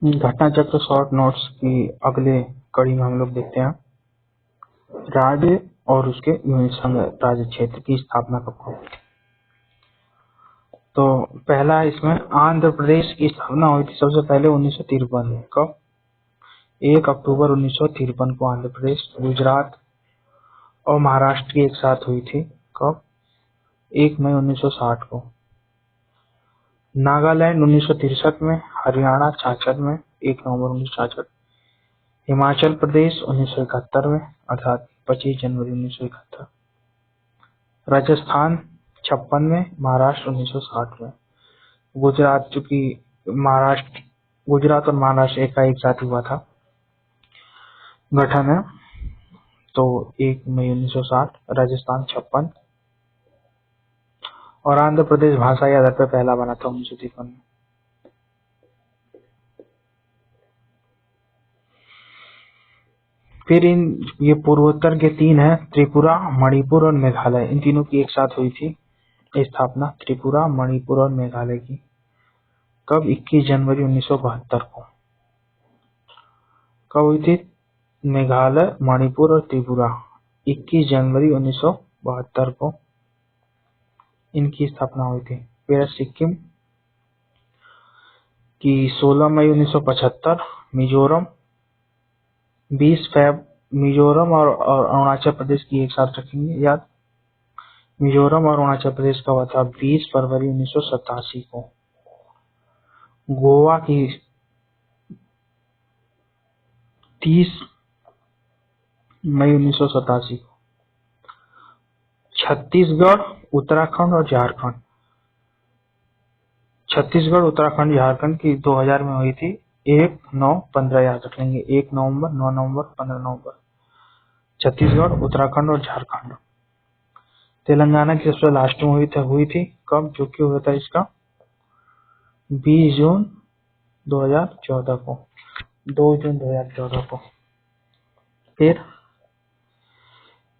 घटना चक्र short notes की अगले कड़ी में हम लोग देखते हैं राज्य और उसके यूनिट संघ राज्य क्षेत्र की स्थापना कब हुई। तो पहला इसमें आंध्र प्रदेश की स्थापना हुई थी सबसे पहले 1953 में। कब? 1 अक्टूबर 1953 को आंध्र प्रदेश, गुजरात और महाराष्ट्र की एक साथ हुई थी। कब? 1 मई 1960 को। नागालैंड 1963 में, हरियाणा 66 में 1 नवंबर 1966, हिमाचल प्रदेश 1971 में अर्थात 25 जनवरी 1971, राजस्थान 56 में, महाराष्ट्र 1960 में। गुजरात, चूंकि गुजरात और महाराष्ट्र एक साथ हुआ था गठन है, तो 1 मई 1960, राजस्थान 56 और आंध्र प्रदेश भाषाई आधार पर पहला बना था 1953 में। फिर ये पूर्वोत्तर के 3 हैं, त्रिपुरा, मणिपुर और मेघालय। इन तीनों की एक साथ हुई थी स्थापना, त्रिपुरा, मणिपुर और मेघालय की। कब? 21 जनवरी 1972 को। कब हुई थी? मेघालय, मणिपुर और त्रिपुरा 21 जनवरी 1972 को इनकी स्थापना हुई थी। फिर सिक्किम की 16 मई 1975, मिजोरम 20 फरवरी, मिजोरम और अरुणाचल प्रदेश की एक साथ रखेंगे याद। मिजोरम और अरुणाचल प्रदेश का हुआ था 20 फरवरी 1987 को। गोवा की 30 मई 1987 को। छत्तीसगढ़, उत्तराखंड और झारखंड, छत्तीसगढ़, उत्तराखंड, झारखंड की 2000 में हुई थी 1, 9, 15 याद रख लेंगे। 1 नवंबर, 9 नवंबर, 15 नवंबर। छत्तीसगढ़, उत्तराखंड और झारखंड। तेलंगाना की सबसे लास्ट में हुई थी कब? जो कि हुआ था इसका 20 जून 2014 को, 2 जून 2014 को। फिर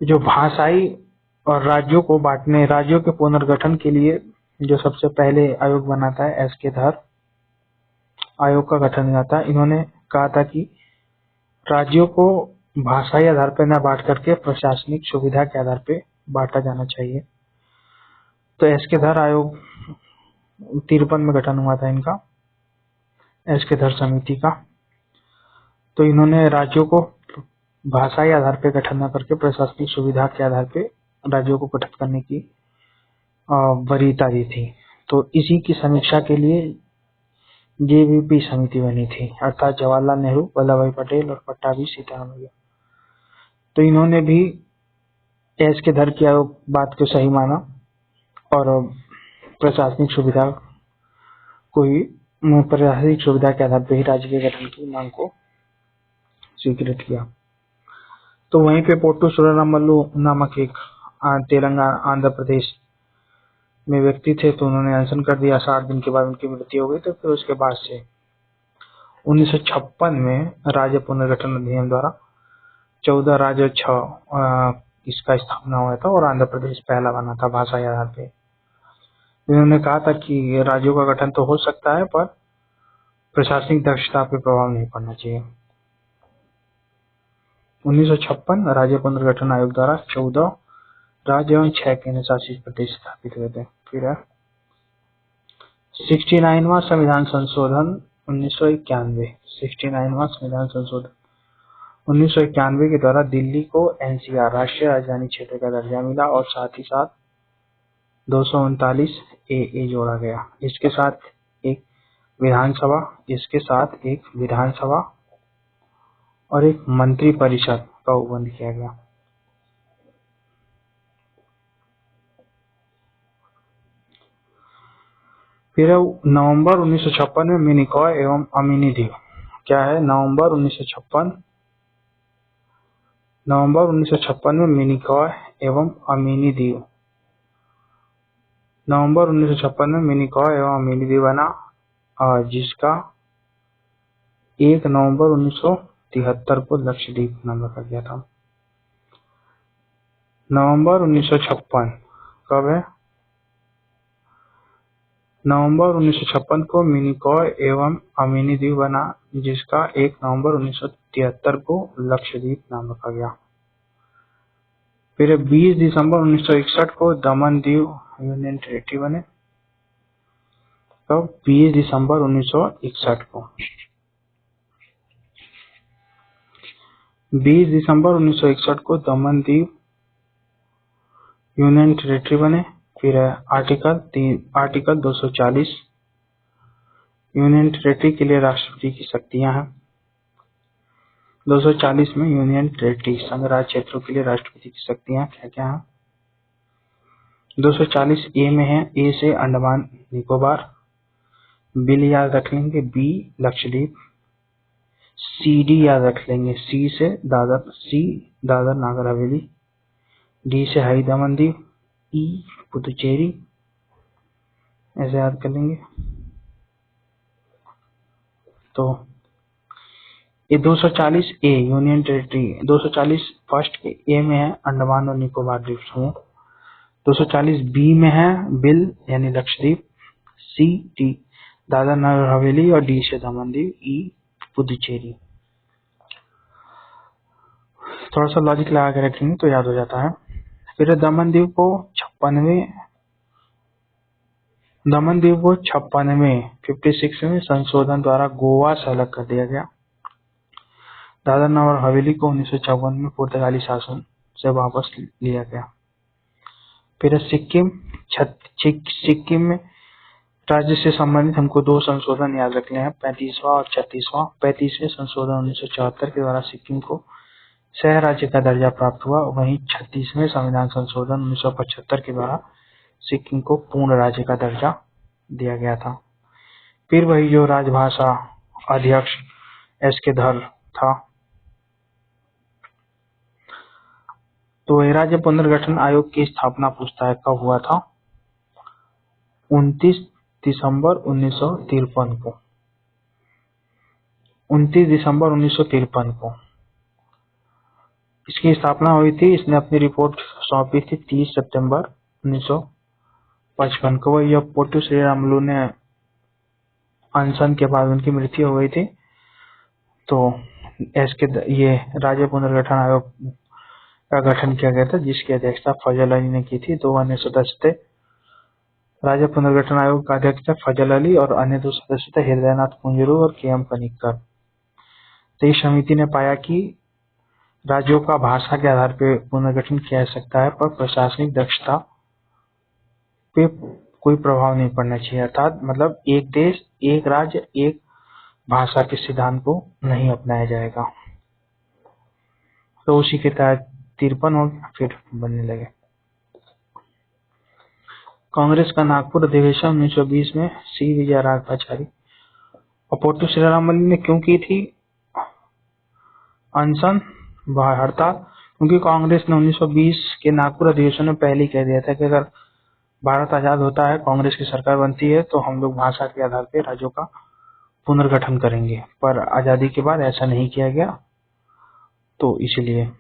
जो भाषाई और राज्यों को बांटने, राज्यों के पुनर्गठन के लिए जो सबसे पहले आयोग बनाता है, एस के धर आयोग का गठन हुआ था। इन्होंने कहा था कि राज्यों को भाषाई आधार पर न बांट करके प्रशासनिक सुविधा के आधार पर बांटा जाना चाहिए। तो एस के धर आयोग 53 में गठन हुआ था इनका, एस के धर समिति का। तो इन्होंने राज्यों को भाषाई आधार पर गठन न करके प्रशासनिक सुविधा के आधार पर राज्यों को गठित करने की वरीयता दी थी। तो इसी की समीक्षा के लिए जेवीपी समिति बनी थी, अर्थात जवाहरलाल नेहरू, वल्लभ भाई पटेल और पट्टाभी सीतारामैया। तो इन्होंने भी एस के धर की बात को सही माना और प्रशासनिक सुविधा के आधार पर ही राज्य के गठन की मांग को स्वीकृत किया। तो वहीं पे पोट्टू सुररामल्लू नामक एक तेलंगाना आंध्र प्रदेश में व्यक्ति थे, तो उन्होंने अनशन कर दिया। 60 दिन के बाद उनकी मृत्यु हो गई। तो फिर उसके बाद से 1956 में राज्य पुनर्गठन अधिनियम द्वारा 14 राज्य और 6 इसका स्थापना हुआ था और आंध्र प्रदेश पहला बना था भाषाई आधार पे। उन्होंने कहा था कि राज्यों का गठन तो हो सकता है पर प्रशासनिक दक्षता पे प्रभाव नहीं पड़ना चाहिए। 1956 राज्य पुनर्गठन आयोग द्वारा 14 राज्य एवं 6 केंद्र शासित प्रदेश स्थापित हुए थे। फिर 69वां संविधान संशोधन 1991, 69वां संविधान संशोधन 1991 के द्वारा दिल्ली को एनसीआर राष्ट्रीय राजधानी क्षेत्र का दर्जा मिला और साथ ही साथ 239 ए जोड़ा गया। इसके साथ एक विधानसभा और एक मंत्री परिषद का उपबंध किया गया। फिर नवंबर 1956 में मिनिकॉय एवं अमीनी दीव। क्या है? नवंबर 1956 में मिनिकॉय एवं अमीनी दीव। नवंबर 1956 में मिनिकॉय एवं अमीनी दीव बना, जिसका 1 नवंबर 1973 को लक्षद्वीप नाम रखा गया था। नवंबर 1956 कब है? नवंबर 1956 को मिनिकॉय एवं अमीनी द्वीप बना, जिसका 1 नवंबर 1973 को लक्षद्वीप नाम रखा गया। फिर 20 दिसंबर 1961 को दमन दीव यूनियन टेरिटरी बने। तो 20 दिसंबर 1961 को 20 दिसंबर 1961 को दमन दीव यूनियन टेरिटरी बने। फिर आर्टिकल 240 यूनियन टेरिटरी के लिए राष्ट्रपति की शक्तियां हैं। 240 में यूनियन टेरिटरी संघ राज्य क्षेत्रों के लिए राष्ट्रपति की शक्तियां क्या क्या हैं? 240 ए में है, ए से अंडमान निकोबार, बिल याद रख लेंगे, बी लक्षद्वीप, सी डी याद रख लेंगे, सी दादर नागर हवेली, डी से हाई दमन दीव, ई पुदुचेरी, ऐसे याद कर लेंगे। तो ये 240 ए यूनियन टेरिटरी, 240 फर्स्ट के ए में है अंडमान और निकोबार द्वीप समूह, 240 बी में है बिल यानी लक्षद्वीप, सी डी दादर नगर हवेली और डी से दमन दीव, ई पुदुचेरी। थोड़ा सा लॉजिक लगा के रखेंगे तो याद हो जाता है। फिर दमन दीव को 56 में संशोधन द्वारा गोवा से अलग कर दिया गया। दादर नगर हवेली को 1954 में पुर्तगाली शासन से वापस लिया गया। फिर सिक्किम में राज्य से संबंधित हमको 2 संशोधन याद रखने हैं, 35वां और 36वां। 35वें संशोधन 1974 के द्वारा सिक्किम को सह राज्य का दर्जा प्राप्त हुआ। वहीं 36वें संविधान संशोधन 1975 के द्वारा सिक्किम को पूर्ण राज्य का दर्जा दिया गया था। फिर वही जो राजभाषा अध्यक्ष एस.के. धर था। तो राज्य पुनर्गठन आयोग की स्थापना पूछता है कब हुआ था? 29 दिसंबर 1953 को। 29 दिसंबर 1953 को इसकी स्थापना हुई थी। इसने अपनी रिपोर्ट सौंपी थी 30 सितंबर 1955 को। जब पोटू श्री रामुलु ने अनशन के बाद उनकी मृत्यु हो गई थी, तो ये राज्य पुनर्गठन आयोग का गठन किया गया था, जिसकी अध्यक्षता फजल अली ने की थी। 2 अन्य सदस्य थे। राज्य पुनर्गठन आयोग का अध्यक्ष था फजल अली और अन्य 2 सदस्य थे हृदयनाथ कुंजरू और के.एम. पनिक्कर। तो इस समिति ने पाया कि राज्यों का भाषा के आधार पर पुनर्गठन किया जा सकता है, पर प्रशासनिक दक्षता पे कोई प्रभाव नहीं पड़ना चाहिए। अर्थात मतलब एक देश एक राज्य एक भाषा के सिद्धांत को नहीं अपनाया जाएगा। तो उसी के तहत 53 हो गया, फिर बनने लगे। कांग्रेस का नागपुर अधिवेशन 1920 में सी विजयराघवाचारी और पोटू श्री रामुलु ने क्यों की थी अनशन हड़ताल? क्योंकि कांग्रेस ने 1920 के नागपुर अधिवेशन में पहले ही कह दिया था कि अगर भारत आजाद होता है, कांग्रेस की सरकार बनती है, तो हम लोग भाषा के आधार पर राज्यों का पुनर्गठन करेंगे। पर आजादी के बाद ऐसा नहीं किया गया, तो इसलिए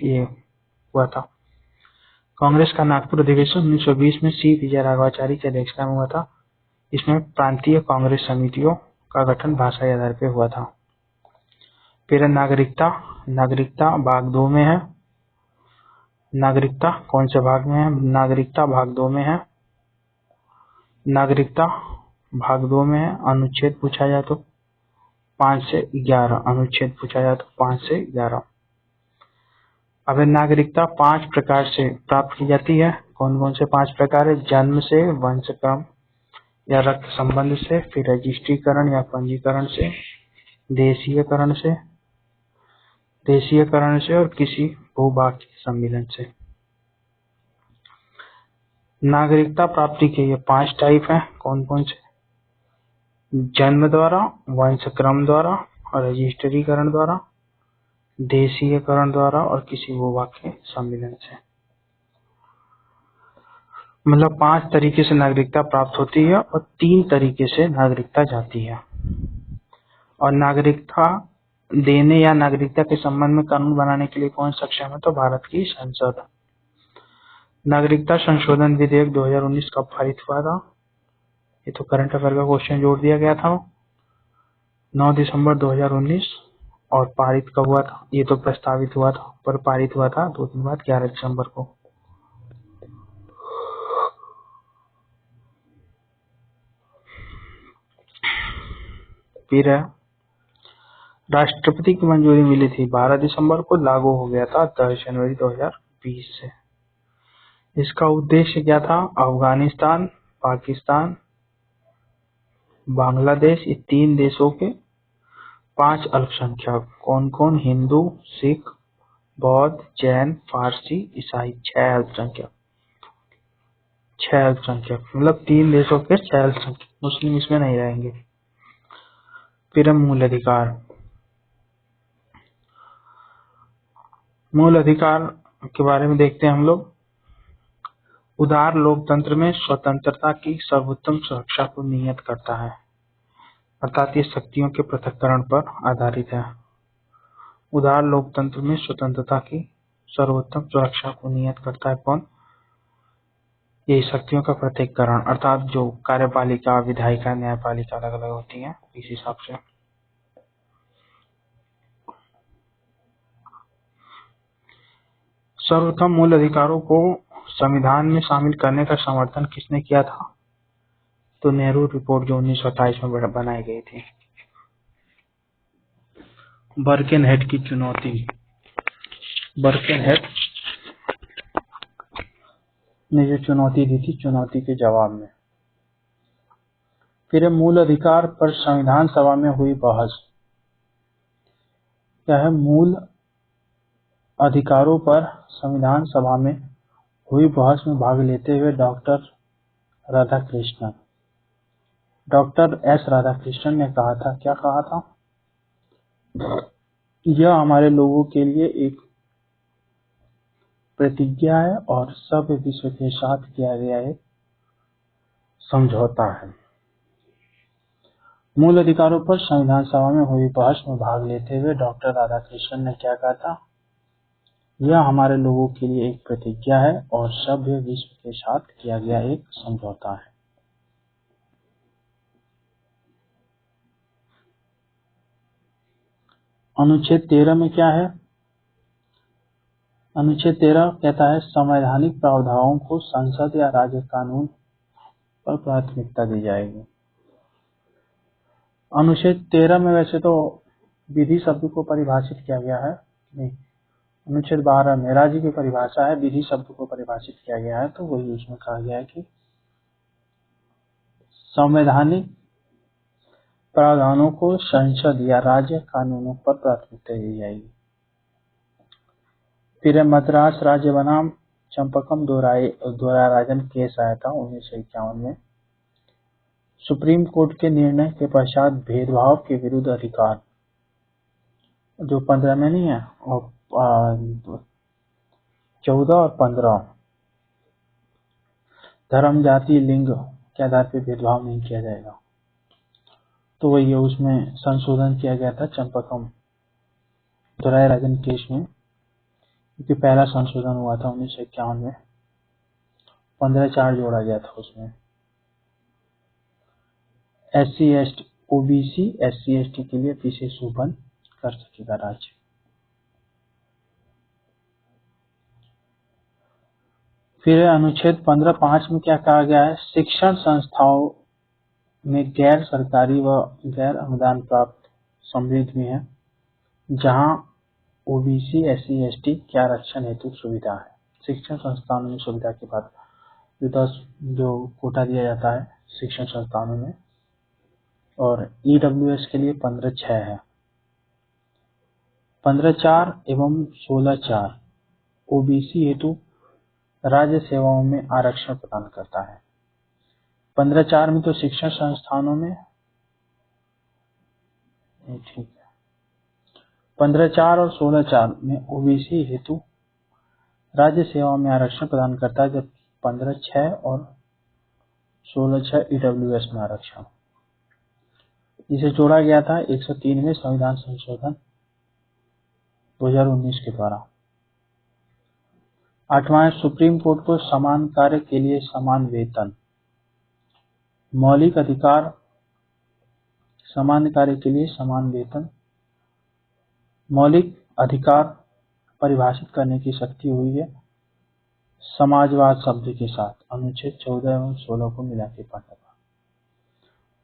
ये हुआ था। कांग्रेस का नागपुर अधिवेशन 1920 में सी विजयराघवाचारी की अध्यक्षता में हुआ था। इसमें प्रांतीय कांग्रेस समितियों का गठन भाषा के आधार पर हुआ था। फिर नागरिकता भाग 2 में है। नागरिकता कौन से भाग में है? नागरिकता भाग 2 में है। नागरिकता भाग 2 में है। अनुच्छेद पूछा जाए तो 5 से 11। अनुच्छेद पूछा जाए तो 5 से 11। अब नागरिकता 5 प्रकार से प्राप्त की जाती है। कौन कौन से 5 प्रकार है? जन्म से, वंशक्रम या रक्त संबंध से, फिर रजिस्ट्रीकरण या पंजीकरण से, देशीयकरण से और किसी भूभाग के सम्मिलन से। नागरिकता प्राप्ति के ये 5 टाइप हैं। कौन कौन से? जन्म द्वारा, वंशक्रम द्वारा, रजिस्ट्रीकरण द्वारा, देशीयकरण द्वारा और किसी भूभाग के सम्मिलन से। मतलब 5 तरीके से नागरिकता प्राप्त होती है और 3 तरीके से नागरिकता जाती है। और नागरिकता देने या नागरिकता के संबंध में कानून बनाने के लिए कौन सक्षम है? तो भारत की संसद। नागरिकता संशोधन विधेयक 2019 कब पारित हुआ था? ये तो करंट अफेयर का क्वेश्चन जोड़ दिया गया था 9 दिसंबर 2019 और पारित कब हुआ था? ये तो प्रस्तावित हुआ था पर पारित हुआ था 2 दिन बाद 11 दिसंबर को। फिर है राष्ट्रपति की मंजूरी मिली थी 12 दिसंबर को, लागू हो गया था 10 जनवरी 2020 से। इसका उद्देश्य क्या था? अफगानिस्तान, पाकिस्तान, बांग्लादेश, ये 3 देशों के 5 अल्पसंख्यक, कौन कौन? हिंदू, सिख, बौद्ध, जैन, पारसी, ईसाई, 6 अल्पसंख्यक। 6 अल्पसंख्यक मतलब 3 देशों के 6 अल्पसंख्यक, मुस्लिम इसमें नहीं रहेंगे। फिर मूल अधिकार। मूल अधिकार के बारे में देखते हैं हम लोग। उदार लोकतंत्र में स्वतंत्रता की सर्वोत्तम सुरक्षा को नियत करता है, अर्थात ये शक्तियों के पृथक्करण पर आधारित है। उदार लोकतंत्र में स्वतंत्रता की सर्वोत्तम सुरक्षा को नियत करता है कौन? ये शक्तियों का पृथक्करण, अर्थात जो कार्यपालिका, विधायिका, न्यायपालिका अलग अलग होती है, इस हिसाब से। सर्वोत्तम मूल अधिकारों को संविधान में शामिल करने का समर्थन किसने किया था? तो नेहरू रिपोर्ट जो 1928 में बनाई गई थी। बर्केनहेड की चुनौती। बर्केनहेड ने जो चुनौती दी थी, चुनौती के जवाब में। फिर मूल अधिकार पर संविधान सभा में हुई बहस। क्या है? मूल अधिकारों पर संविधान सभा में हुई बहस में भाग लेते हुए डॉक्टर एस राधाकृष्णन ने कहा था, क्या कहा था? यह हमारे लोगों के लिए एक प्रतिज्ञा है और सभ्य विश्व के साथ किया गया एक समझौता है। मूल अधिकारों पर संविधान सभा में हुई बहस में भाग लेते हुए डॉक्टर राधाकृष्णन ने क्या कहा था? यह हमारे लोगों के लिए एक प्रतिज्ञा है और सभ्य विश्व के साथ किया गया एक समझौता है। अनुच्छेद 13 में क्या है? अनुच्छेद 13 कहता है संवैधानिक प्रावधानों को संसद या राज्य कानून पर प्राथमिकता दी जाएगी। अनुच्छेद 13 में वैसे तो विधि शब्द को परिभाषित किया गया है, नहीं, अनुच्छेद 12 में राज्य की परिभाषा है, विधि शब्द को परिभाषित किया गया है, तो वही उसमें कहा गया है कि संवैधानिक प्रावधानों को संसद या राज्य कानूनों पर प्राथमिकता दी जाएगी। फिर मद्रास राज्य बनाम चंपकम दोराराजन केस आया था 1951 में। सुप्रीम कोर्ट के निर्णय के पश्चात भेदभाव के विरुद्ध अधिकार जो 15 में नहीं है और 14 और 15 धर्म, जाति, लिंग के आधार पर भेदभाव नहीं किया जाएगा, तो वही उसमें संशोधन किया गया था चंपकम दोराराजन केस में, क्योंकि पहला संशोधन हुआ था 1951 में, 15(4) जोड़ा गया था उसमें। SC OBC SC ST के लिए विशेष शोभन कर सकेगा राज्य। फिर अनुच्छेद 15(5) में क्या कहा गया है? शिक्षण संस्थाओं में गैर सरकारी व गैर अनुदान प्राप्त सम्मिलित भी है, जहां OBC SC ST के आरक्षण हेतु सुविधा है। शिक्षण संस्थानों में सुविधा के बाद जो कोटा दिया जाता है शिक्षण संस्थानों में, और EWS के लिए 15(6) है। 15(4) एवं 16(4) OBC हेतु राज्य सेवाओं में आरक्षण प्रदान करता है। 15(4) में तो शिक्षण संस्थानों में ठीक है, 15(4) और 16(4) में OBC हेतु राज्य सेवाओं में आरक्षण प्रदान करता है, जब 15(6) और 16(6) EWS में आरक्षण, जिसे जोड़ा गया था 103 में संविधान संशोधन 2019 के द्वारा। 8वां, सुप्रीम कोर्ट को समान कार्य के लिए समान वेतन। मौलिक अधिकार, सामान्य कार्य के लिए समान वेतन। मौलिक अधिकार परिभाषित करने की शक्ति हुई है समाजवाद शब्द के साथ, अनुच्छेद 14 एवं 16 को मिला के पढ़ने पर।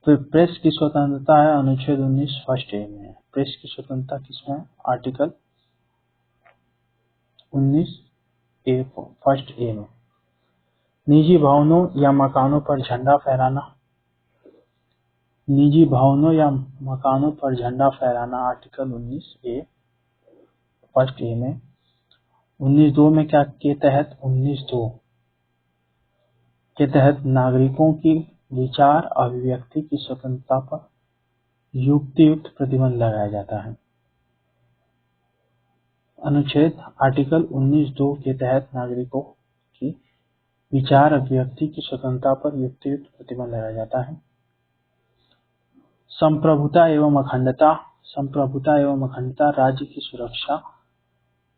तो प्रेस की स्वतंत्रता है, अनुच्छेद 19 फर्स्ट ए में है। प्रेस की स्वतंत्रता किसमें है? आर्टिकल 19 ए फर्स्ट ए में। निजी भवनों या मकानों पर झंडा फहराना, निजी भवनों या मकानों पर झंडा फहराना, आर्टिकल 19 ए फर्स्ट ए में। 19(2) में क्या के तहत? 19(2) के तहत नागरिकों की विचार अभिव्यक्ति की स्वतंत्रता पर युक्तियुक्त प्रतिबंध लगाया जाता है। अनुच्छेद आर्टिकल 19(2) के तहत नागरिकों की विचार अभिव्यक्ति की स्वतंत्रता पर युक्तियुक्त प्रतिबंध लगाया जाता है। संप्रभुता एवं अखंडता, संप्रभुता एवं अखंडता, राज्य की सुरक्षा,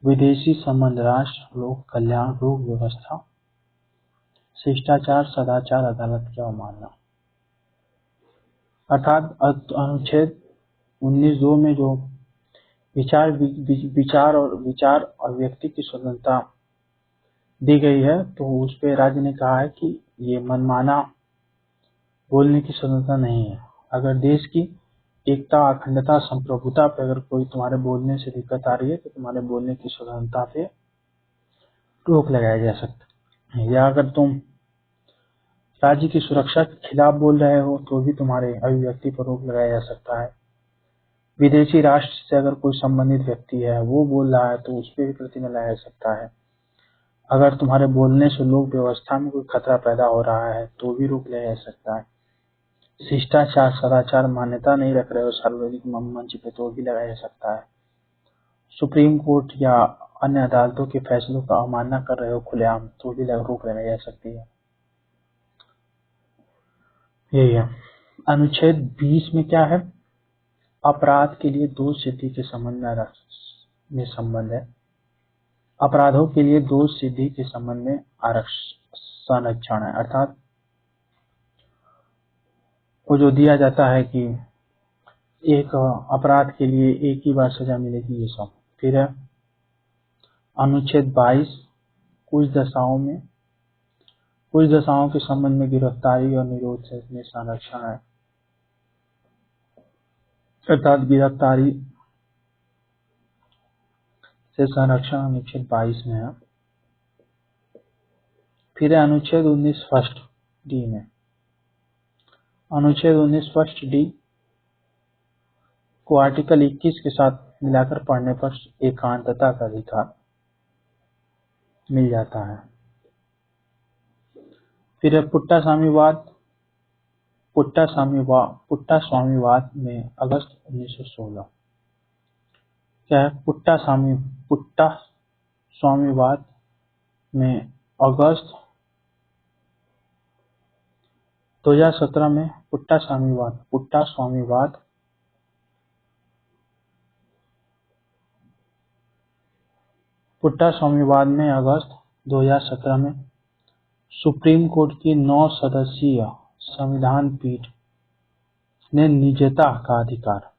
विदेशी संबंध, राष्ट्र, लोक कल्याण, रोग व्यवस्था, शिष्टाचार, सदाचार, अदालत की अवमानना। अर्थात अनुच्छेद 19(2) में जो विचार और व्यक्ति की स्वतंत्रता दी गई है, तो उस पे राज्य ने कहा है कि ये मनमाना बोलने की स्वतंत्रता नहीं है। अगर देश की एकता, अखंडता, संप्रभुता पे अगर कोई तुम्हारे बोलने से दिक्कत आ रही है तो तुम्हारे बोलने की स्वतंत्रता पे रोक लगाया जा सकता है। या अगर तुम राज्य की सुरक्षा के खिलाफ बोल रहे हो तो भी तुम्हारे अभिव्यक्ति पर रोक लगाया जा सकता है। विदेशी राष्ट्र से अगर कोई संबंधित व्यक्ति है वो बोल रहा है तो उस पर भी प्रतिबंध लगाया जा सकता है। अगर तुम्हारे बोलने से लोक व्यवस्था में कोई खतरा पैदा हो रहा है तो भी रोक लगाया जा सकता है। शिष्टाचार, सदाचार मान्यता नहीं रख रहे हो सार्वजनिक मंच पे तो भी लगाया जा सकता है। सुप्रीम कोर्ट या अन्य अदालतों के फैसलों का अवमानना कर रहे हो खुलेआम तो भी रोक लगाई जा सकती है। यही है। अनुच्छेद 20 में क्या है? अपराध के लिए दोष सिद्धि के संबंध में संबंध है। अपराधों के लिए दोष सिद्धि के संबंध में संरक्षण है। अर्थात वो जो दिया जाता है कि एक अपराध के लिए एक ही बार सजा मिलेगी, ये सब। फिर है अनुच्छेद 22, कुछ दशाओं के संबंध में गिरफ्तारी और निरोध में संरक्षण है। अर्थात गिरफ्तारी से संरक्षण अनुच्छेद 22 में है। फिर है अनुच्छेद 19 फर्स्ट डी में। अनुच्छेद 19 फर्स्ट डी को आर्टिकल 21 के साथ मिलाकर पढ़ने पर एकांतता का अधिकार मिल जाता है। फिर है पुट्टा स्वामीवाद में अगस्त 1916। क्या है? पुट्टा स्वामीवाद में अगस्त 2017 में पुट्टा स्वामीवाद में अगस्त 2017 में सुप्रीम कोर्ट की 9 सदस्यीय संविधान पीठ ने निजता का अधिकार।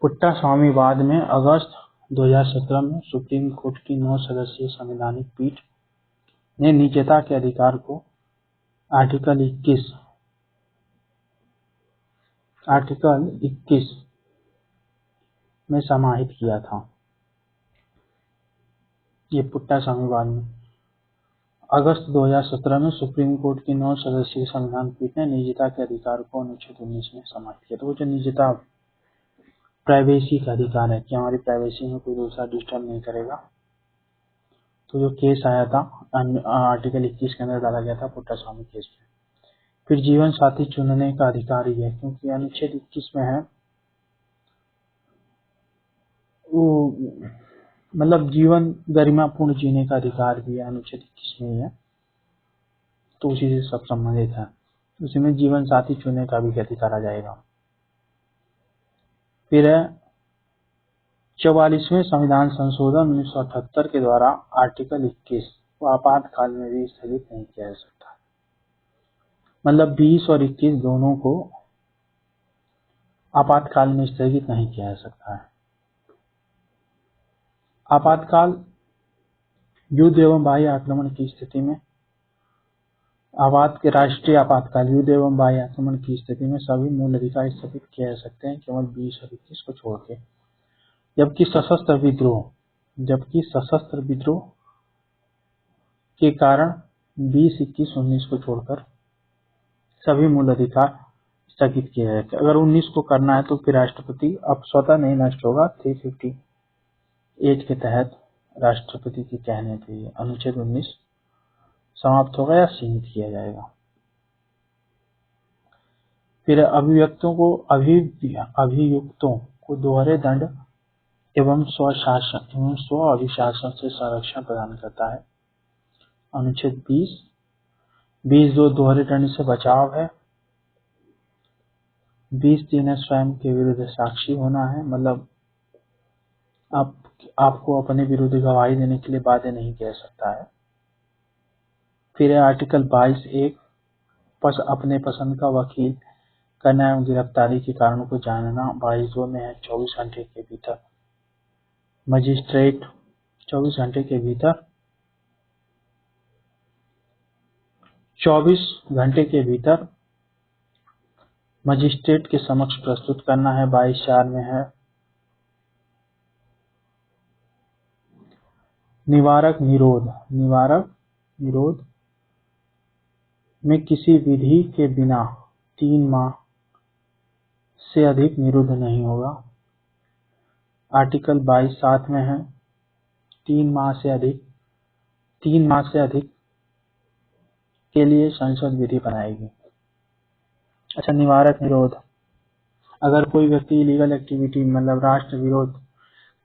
पुट्टा स्वामीवाद में अगस्त 2017 में सुप्रीम कोर्ट की 9 सदस्यीय संवैधानिक पीठ ने निजता के अधिकार को आर्टिकल 21 में समाहित किया था। ये पुट्टा स्वामीवाद में अगस्त 2017 में सुप्रीम कोर्ट की 9 सदस्यीय संविधान पीठ ने निजता के अधिकार को अनुच्छेद 19 में समाहित किया। तो वो जो निजता, प्राइवेसी का अधिकार है कि हमारी प्राइवेसी में कोई दूसरा डिस्टर्ब नहीं करेगा, तो जो केस आया था आर्टिकल 21 के अंदर डाला गया था पुट्टा स्वामी केस में। फिर जीवन साथी चुनने का अधिकार ही है, क्योंकि अनुच्छेद 21 में है वो मतलब जीवन गरिमापूर्ण जीने का अधिकार भी अनुच्छेद 21 में ही है, तो उसी से सब संबंधित है। उसी में जीवन साथी चुनने का भी अधिकार आ जाएगा। फिर है 44वें संविधान संशोधन 1978 के द्वारा आर्टिकल 21 को आपातकाल में भी स्थगित नहीं किया जा सकता। मतलब 20 और 21 दोनों को आपातकाल में स्थगित नहीं किया जा सकता है। आपातकाल युद्ध एवं बाह्य आक्रमण की स्थिति में राष्ट्रीय आपातकाल युद्ध एवं बाह्य आक्रमण की स्थिति में सभी मूल अधिकार स्थगित किए जा सकते हैं केवल 20 और 21 को छोड़ के। जबकि सशस्त्र विद्रोह के कारण 20, 21, 19 को छोड़कर सभी मूल अधिकार स्थगित किए जाते हैं। अगर 19 को करना है तो फिर राष्ट्रपति अब स्वतः नहीं नष्ट होगा, 358 के तहत राष्ट्रपति के कहने पे अनुच्छेद 19 समाप्त होगा या सीमित किया जाएगा। फिर अभियुक्तों को दोहरे दंड एवं स्व अभिशासन से संरक्षण प्रदान करता है। अनुच्छेद 20(2) दोहरे दंड से बचाव है। 20(3) है स्वयं के विरुद्ध साक्षी होना है, मतलब आपको अपने विरुद्ध गवाही देने के लिए बाध्य नहीं किया सकता है। फिर है आर्टिकल 22(1) अपने पसंद का वकील करना एवं गिरफ्तारी के कारणों को जानना। 22(2) में है 24 घंटे के भीतर मजिस्ट्रेट 24 घंटे के भीतर मजिस्ट्रेट के समक्ष प्रस्तुत करना है। 22(4) में है निवारक निरोध में किसी विधि के बिना 3 माह से अधिक निरुद्ध नहीं होगा। आर्टिकल 22(7) में है 3 माह से अधिक के लिए संसद विधि बनाएगी। अच्छा, निवारक निरोध, अगर कोई व्यक्ति इलीगल एक्टिविटी मतलब राष्ट्र विरोध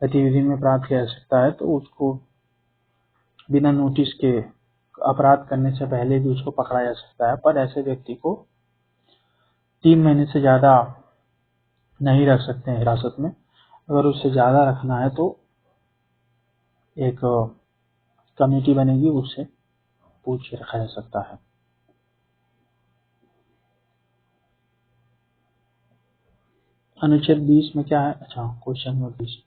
गतिविधि में प्राप्त किया जा सकता है तो उसको बिना नोटिस के अपराध करने से पहले भी उसको पकड़ा जा सकता है, पर ऐसे व्यक्ति को 3 महीने से ज्यादा नहीं रख सकते हैं हिरासत में। अगर उससे ज्यादा रखना है तो एक कमेटी बनेगी, उससे पूछ के रखा जा सकता है। अनुच्छेद 20 में क्या है? अच्छा, क्वेश्चन नंबर 20,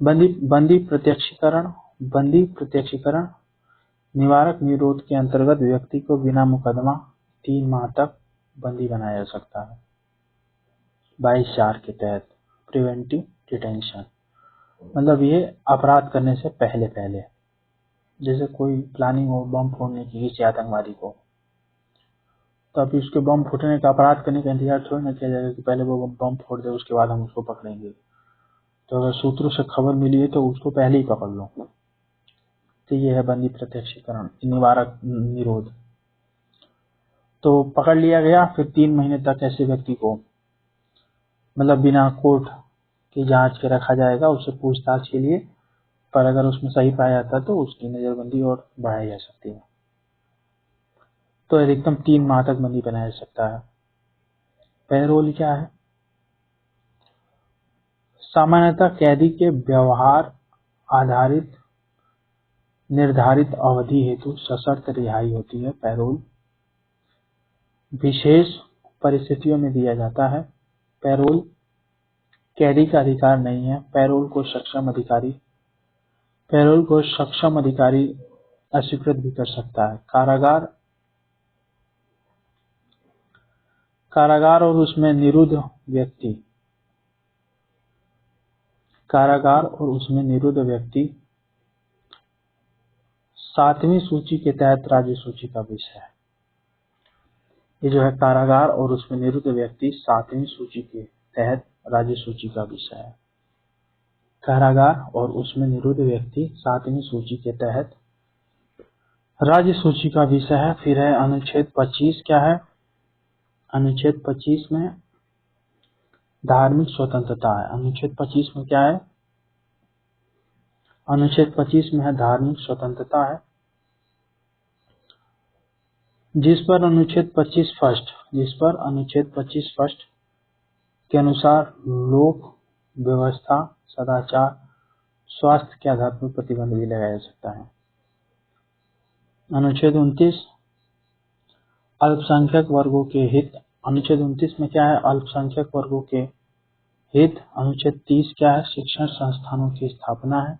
बंदी प्रत्यक्षीकरण निवारक निरोध के अंतर्गत व्यक्ति को बिना मुकदमा 3 माह तक बंदी बनाया जा सकता है। 22(4) के तहत प्रिवेंटिव डिटेंशन, मतलब ये अपराध करने से पहले जैसे कोई प्लानिंग हो बम फोड़ने की किसी आतंकवादी को, तो अभी उसके बम फूटने का अपराध करने का इंतजार थोड़ी ना किया जाएगा कि पहले वो बम फोड़ दे उसके बाद हम उसको पकड़ेंगे। तो अगर सूत्रों से खबर मिली है तो उसको पहले ही पकड़ लो। तो ये है बंदी प्रत्यक्षीकरण निवारक निरोध। तो पकड़ लिया गया, फिर 3 महीने तक ऐसे व्यक्ति को मतलब बिना कोर्ट की जांच के रखा जाएगा उससे पूछताछ के लिए, पर अगर उसमें सही पाया जाता है तो उसकी नजरबंदी और बढ़ाई जा सकती है। तो अधिकतम 3 माह तक बंदी बनाया जा सकता है। पैरोल क्या है? सामान्यतः कैदी के व्यवहार आधारित निर्धारित अवधि हेतु सशर्त रिहाई होती है। पैरोल विशेष परिस्थितियों में दिया जाता है। पैरोल कैदी का अधिकार नहीं है। पैरोल को सक्षम अधिकारी अस्वीकृत भी कर सकता है। कारागार और उसमें निरुद्ध व्यक्ति 7वीं सूची के तहत राज्य सूची का विषय है। ये जो है कारागार और उसमें निरुद्ध व्यक्ति 7वीं सूची के तहत राज्य सूची का विषय है। कारागार और उसमें निरुद्ध व्यक्ति 7वीं सूची के तहत राज्य सूची का विषय है। फिर है अनुच्छेद 25, क्या है? अनुच्छेद 25 में धार्मिक स्वतंत्रता है। अनुच्छेद 25 में क्या है? अनुच्छेद 25 में है धार्मिक स्वतंत्रता है, जिस पर अनुच्छेद 25 फर्स्ट के अनुसार लोक व्यवस्था, सदाचार, स्वास्थ्य के आधार पर प्रतिबंध भी लगाया जा सकता है। अनुच्छेद 29 अल्पसंख्यक वर्गों के हित। अनुच्छेद 29 में क्या है? अल्पसंख्यक वर्गों के हित। अनुच्छेद 30 क्या है? शिक्षण संस्थानों की स्थापना है।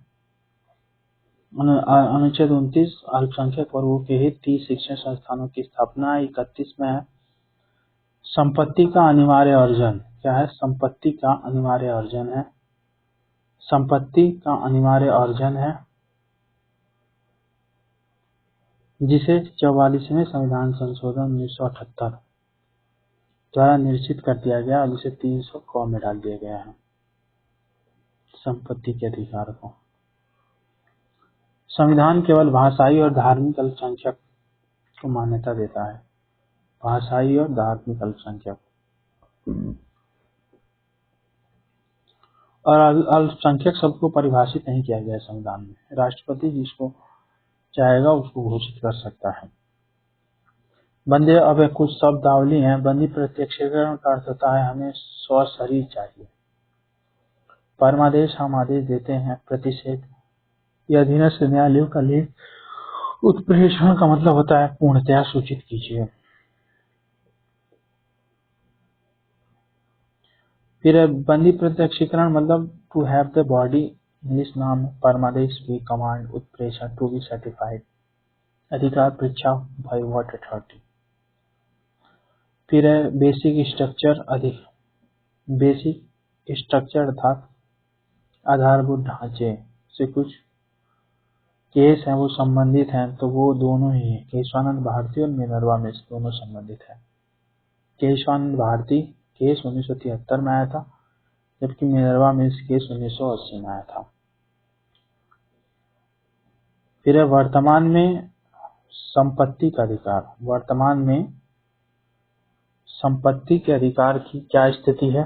अनुच्छेद 29 अल्पसंख्यक वर्गों के हित। 30 शिक्षण संस्थानों की स्थापना। 31 में है संपत्ति का अनिवार्य अर्जन। क्या है? संपत्ति का अनिवार्य अर्जन है। संपत्ति का अनिवार्य अर्जन है जिसे 44वें संविधान संशोधन 1978 द्वारा निश्चित कर दिया गया। अब इसे 300 क में डाल दिया गया है संपत्ति के अधिकार को। संविधान केवल भाषाई और धार्मिक अल्पसंख्यक को मान्यता देता है। भाषाई और धार्मिक अल्पसंख्यक और अल्पसंख्यक शब्द को परिभाषित नहीं किया गया संविधान में। राष्ट्रपति जिसको चाहेगा उसको घोषित कर सकता है। बंदे अब कुछ शब्दावली हैं। बंदी प्रत्यक्षीकरण का अर्थ होता है हमें स्वशरीर चाहिए। परमादेश हम आदेश देते हैं। प्रतिषेध यह अधीनस्थ न्यायालयों का लेख। उत्प्रेषण का मतलब होता है पूर्णतया सूचित कीजिए। फिर बंदी प्रत्यक्षीकरण मतलब to have the body. English नाम परमादेश भी कमांड। उत्प्रेषण टू बी सर्टिफाइड। अधिकार परीक्षा बाय व्हाट अथॉरिटी। फिर है बेसिक स्ट्रक्चर। बेसिक स्ट्रक्चर अर्थात आधारभूत ढांचे से कुछ केस हैं वो संबंधित हैं, तो वो दोनों ही केशवानंद भारती और मिनर्वा मिल्स दोनों संबंधित है। केशवानंद भारती केस 1973 में आया था, जबकि मिनर्वा मिल्स केस 1980 में आया था। फिर है वर्तमान में संपत्ति का अधिकार। वर्तमान में संपत्ति के अधिकार की क्या स्थिति है?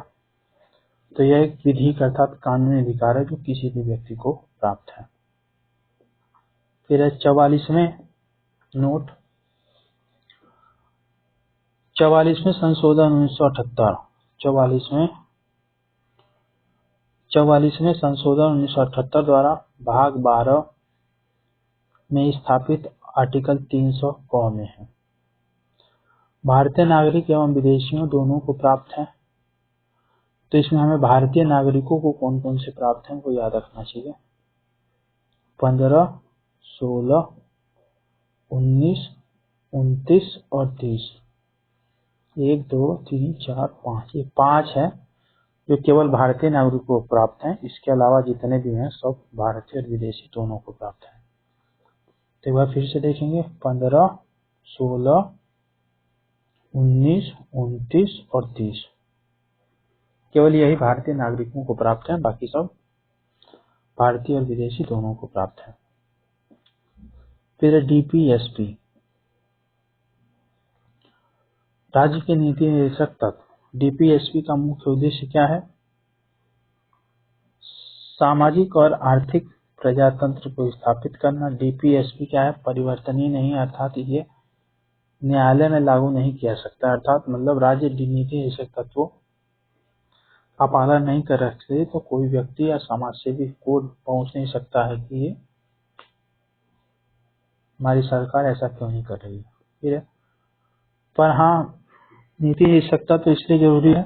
तो यह एक विधिक अर्थात कानूनी अधिकार है जो किसी भी व्यक्ति को प्राप्त है। फिर है 44वें नोट। 44वें संशोधन 1978। 44वें संशोधन 1978 द्वारा भाग 12 में स्थापित आर्टिकल 300 क में है भारतीय नागरिक एवं विदेशियों दोनों को प्राप्त है। तो इसमें हमें भारतीय नागरिकों को कौन कौन से प्राप्त हैं वो याद रखना चाहिए। 15, 16, 19, 29 और 30। 1, 2, 3, 4, 5 ये 5 है जो केवल भारतीय नागरिकों को प्राप्त हैं। इसके अलावा जितने भी हैं सब भारतीय और विदेशी दोनों को प्राप्त है। तो एक बार फिर से देखेंगे 15, 16, 19, 29 और 30 केवल यही भारतीय नागरिकों को प्राप्त है, बाकी सब भारतीय और विदेशी दोनों को प्राप्त है। फिर डीपीएसपी राज्य के नीति निर्देशक तत्व। डीपीएसपी का मुख्य उद्देश्य क्या है? सामाजिक और आर्थिक प्रजातंत्र को स्थापित करना। डीपीएसपी क्या है? परिवर्तनीय नहीं, अर्थात ये न्यायालय में लागू नहीं किया सकता। अर्थात मतलब राज्य नीति निर्देशक तत्वों का पालन नहीं कर रहे तो कोई व्यक्ति या समाज सेवी कोर्ट पहुंच नहीं सकता है कि ये हमारी सरकार ऐसा क्यों नहीं कर रही है। फिर पर हाँ, नीति निर्देशकता तो इसलिए जरूरी है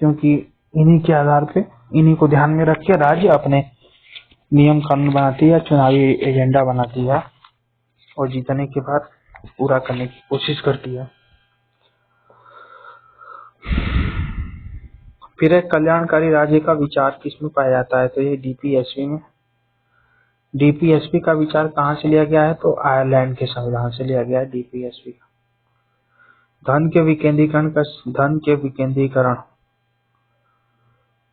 क्योंकि इन्हीं के आधार पे, इन्हीं को ध्यान में रख के राज्य अपने नियम कानून बनाती है, चुनावी एजेंडा बनाती है और जीतने के बाद पूरा करने की कोशिश करती है। फिर कल्याणकारी राज्य का विचार किसमें पाया जाता है? तो ये डीपीएसपी में। डीपीएसपी का विचार कहाँ से लिया गया है? तो आयरलैंड के संविधान से लिया गया है डीपीएसपी का। धन के विकेंद्रीकरण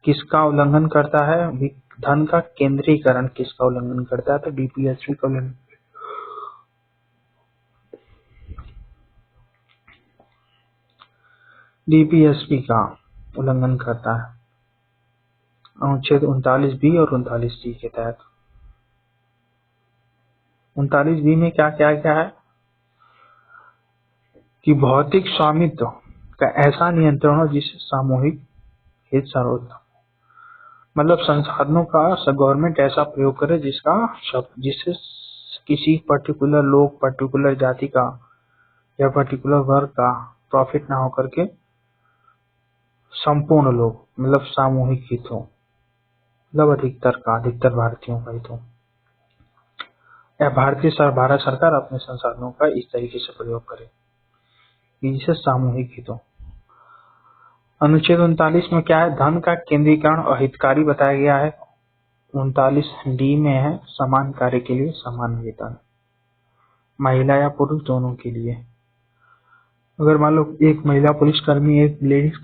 किसका उल्लंघन करता है? धन का केंद्रीकरण किसका उल्लंघन करता है? तो डीपीएसपी का उल्लंघन। डीपीएसपी का उल्लंघन करता है अनुच्छेद 39B और 39D के तहत। 39B में क्या क्या क्या है कि भौतिक स्वामित्व का ऐसा नियंत्रण हो जिससे सामूहिक हित सर्वोत्तम, मतलब संसाधनों का गवर्नमेंट ऐसा प्रयोग करे जिससे किसी पर्टिकुलर लोग, पर्टिकुलर जाति का या पर्टिकुलर वर्ग का प्रॉफिट ना होकर के संपूर्ण लोग मतलब सामूहिक हित हो, मतलब अधिकतर भारतीयों का हित हो, या भारत सरकार अपने संसाधनों का इस तरीके से प्रयोग करे कि जिससे सामूहिक हित हो। अनुच्छेद 39 में क्या है, धन का केंद्रीकरण और हितकारी बताया गया है। 39D में है समान कार्य के लिए समान वेतन, महिला या पुरुष दोनों के लिए। अगर मान लो एक महिला पुलिसकर्मी, एक लेडीज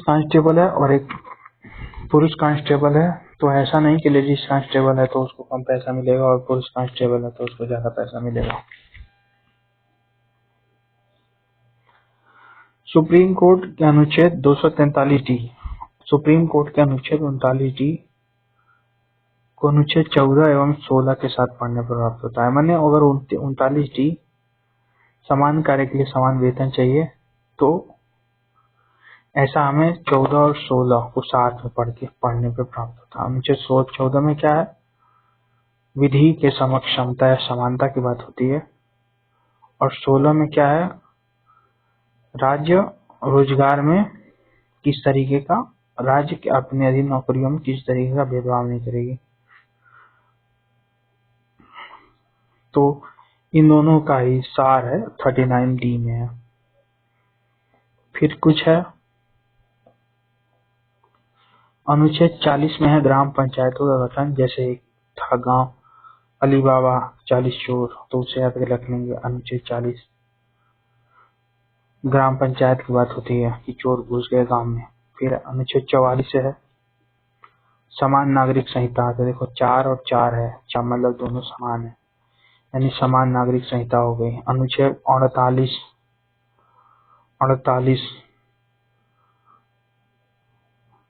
कांस्टेबल है और एक पुरुष कांस्टेबल है, तो ऐसा नहीं कि लेडीज कांस्टेबल है तो उसको कम पैसा मिलेगा और पुरुष कांस्टेबल है तो उसको ज्यादा पैसा मिलेगा। सुप्रीम कोर्ट के अनुच्छेद 243D, सुप्रीम कोर्ट के अनुच्छेद 39D को अनुच्छेद 14 एवं 16 के साथ पढ़ने पर प्राप्त होता है। माने अगर 39D समान कार्य के लिए समान वेतन चाहिए तो ऐसा हमें 14 और 16 को साथ में पढ़ने पर प्राप्त होता है। अनुच्छेद 14 में क्या है, विधि के समक्ष समता या समानता की बात होती है, और 16 में क्या है, राज्य रोजगार में किस तरीके का, राज्य के अपने अधीन नौकरियों में किस तरीके का भेदभाव नहीं करेगी। तो इन दोनों का ही सार है 39D में है। फिर कुछ है अनुच्छेद 40 में है ग्राम पंचायतों का गठन। जैसे एक था गांव अलीबाबा 40 चोर, तो उसे याद रख लेंगे। अनुच्छेद 40 ग्राम पंचायत की बात होती है कि चोर घुस गए गांव में। फिर अनुच्छेद 44 है समान नागरिक संहिता। तो देखो 4 और 4 है, मतलब दोनों समान है, यानी समान नागरिक संहिता हो गई। अनुच्छेद 48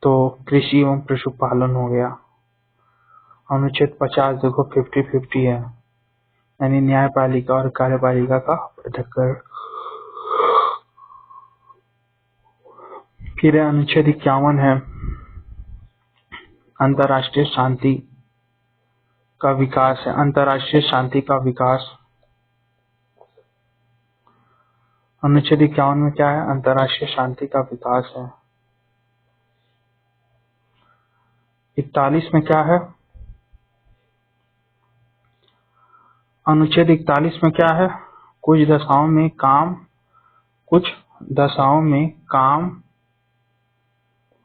तो कृषि एवं पशुपालन हो गया। अनुच्छेद 50 देखो 50-50 है, यानी न्यायपालिका और कार्यपालिका का पृथक्करण। फिर अनुच्छेद 51 है अंतर्राष्ट्रीय शांति का विकास है, अंतर्राष्ट्रीय शांति का विकास। अनुच्छेद 51 में क्या है, अंतर्राष्ट्रीय शांति का विकास है। 41 में क्या है, अनुच्छेद 41 में क्या है, कुछ दशाओं में काम।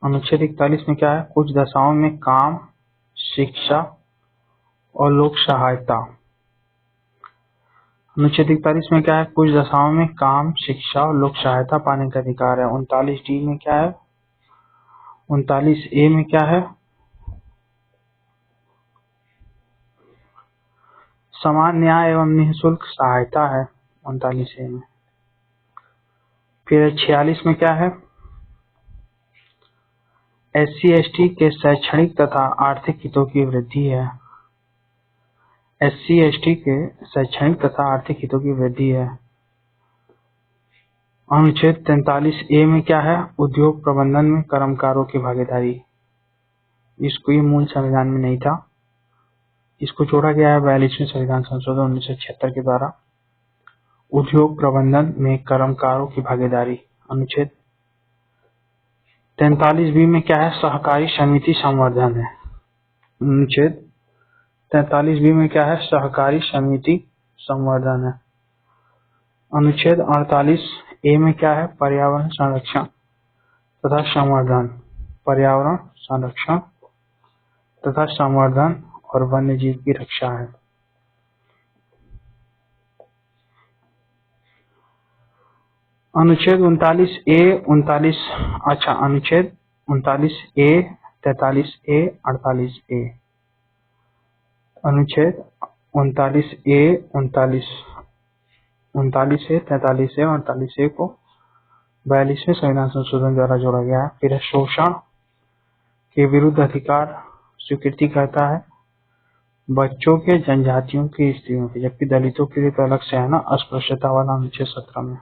अनुच्छेद 41 में क्या है, कुछ दशाओं में काम, शिक्षा और लोक सहायता। अनुच्छेद 41 में क्या है, कुछ दशाओं में काम, शिक्षा और लोक सहायता पाने का अधिकार है। 39D में क्या है, 39A में क्या है, समान न्याय एवं निःशुल्क सहायता है 39A में। फिर 46 में क्या है, SC/ST के शैक्षणिक तथा आर्थिक हितों की वृद्धि है। SC/ST के शैक्षणिक तथा आर्थिक हितों की वृद्धि है। अनुच्छेद 43A में क्या है, उद्योग प्रबंधन में कर्मकारों की भागीदारी। इसको ये मूल संविधान में नहीं था, इसको जोड़ा गया है 42वें संविधान संशोधन 1976 के द्वारा। उद्योग प्रबंधन में कर्मकारों की भागीदारी। अनुच्छेद 43B में क्या है, सहकारी समिति संवर्धन है। अनुच्छेद 43B में क्या है, सहकारी समिति संवर्धन है। अनुच्छेद 48A में क्या है, पर्यावरण संरक्षण तथा संवर्धन, पर्यावरण संरक्षण तथा संवर्धन और वन्य जीव की रक्षा है। अनुच्छेद 39A, अनुच्छेद 39A, 43A, 48A। अनुच्छेद 39A, 39A, 43A और 48A को 42वें संविधान संशोधन द्वारा जोड़ा गया है। फिर शोषण के विरुद्ध अधिकार स्वीकृति करता है बच्चों के, जनजातियों के, स्त्रियों के, जबकि दलितों के लिए तो अलग से है ना, अस्पृश्यता वाला अनुच्छेद 17 में।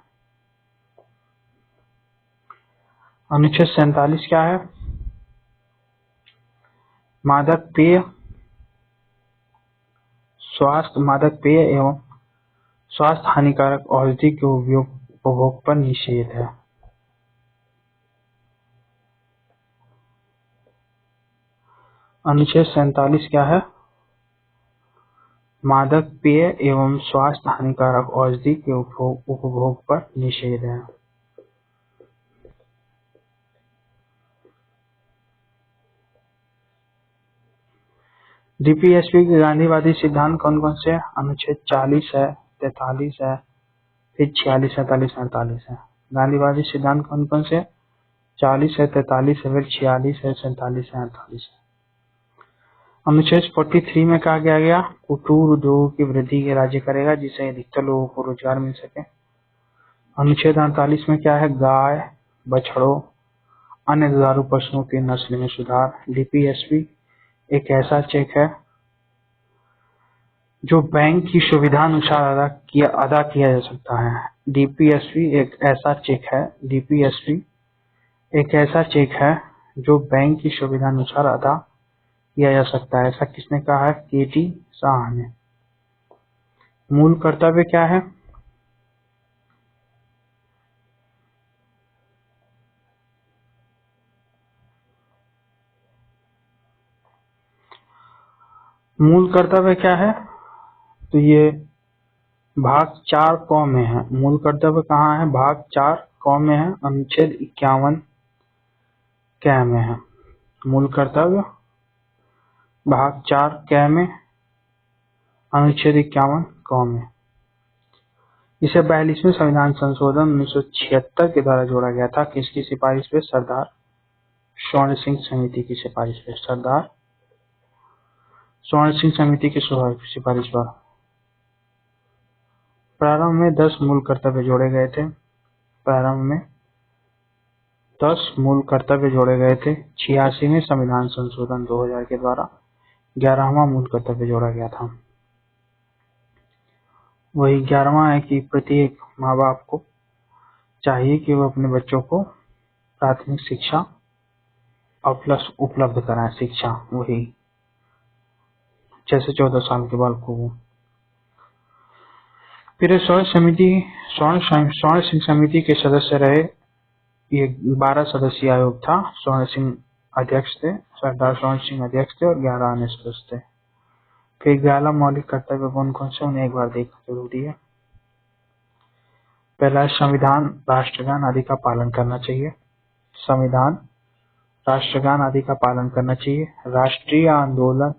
अनुच्छेद 47 क्या है, मादक पेय स्वास्थ्य मादक पेय एवं स्वास्थ्य हानिकारक औषधि के उपभोग पर निषेध है। अनुच्छेद 47 क्या है? मादक पेय एवं स्वास्थ्य हानिकारक औषधि के उपभोग पर निषेध है। डीपीएसपी के गांधीवादी सिद्धांत कौन कौन से? अनुच्छेद 40 है, 43 है, फिर 46, 47, 48 है। गांधीवादी सिद्धांत कौन कौन से? 40 है, 43 है, फिर 46 है, 47 है, 48 है। अनुच्छेद 43 में कहा गया कुटीर उद्योग की वृद्धि के राज्य करेगा जिससे अधिकतर लोगों को रोजगार मिल सके। अनुच्छेद 48 में क्या है? गाय, बछड़ों, अन्य दुधारू पशुओं की नस्ल में सुधार। डीपीएसपी एक ऐसा चेक है जो बैंक की सुविधानुसार अदा किया जा सकता है। डीपीएसपी एक ऐसा चेक है। डीपीएसपी एक ऐसा चेक है जो बैंक की सुविधानुसार अदा किया जा सकता है। ऐसा किसने कहा है? केटी शाह ने। मूल कर्तव्य क्या है? मूल कर्तव्य क्या है? तो ये भाग 4 क में है। मूल कर्तव्य कहाँ है? भाग 4 क में है। अनुच्छेद 51 क में है। मूल कर्तव्य भाग 4 क में, अनुच्छेद 51 क में। इसे 42वें संविधान संशोधन 1976 के द्वारा जोड़ा गया था। किसकी सिफारिश पे? सरदार स्वर्ण सिंह समिति की सिफारिश पे। सरदार स्वर्ण सिंह समिति की सिफारिश पर। प्रारंभ में 10 मूल कर्तव्य जोड़े गए थे। प्रारंभ में 10 मूल कर्तव्य जोड़े गए थे। 86वें संविधान संशोधन 2000 के द्वारा 11वां मूल कर्तव्य जोड़ा गया था। वही 11वां है कि प्रत्येक माँ बाप को चाहिए कि वो अपने बच्चों को प्राथमिक शिक्षा उपलब्ध कराएं। शिक्षा वही 6 से 14 साल के बालक को। फिर स्वर्ण सिंह समिति के सदस्य रहे। ये 12 सदस्यीय आयोग था। स्वर्ण सिंह अध्यक्ष थे, सरदार स्वर्ण सिंह अध्यक्ष थे और 11 अन्य सदस्य थे। फिर 11 मौलिक कर्तव्य कौन कौन से, उन्हें एक बार देखना जरूरी है। पहला, संविधान राष्ट्रगान आदि का पालन करना चाहिए। संविधान राष्ट्रगान आदि का पालन करना चाहिए। राष्ट्रीय आंदोलन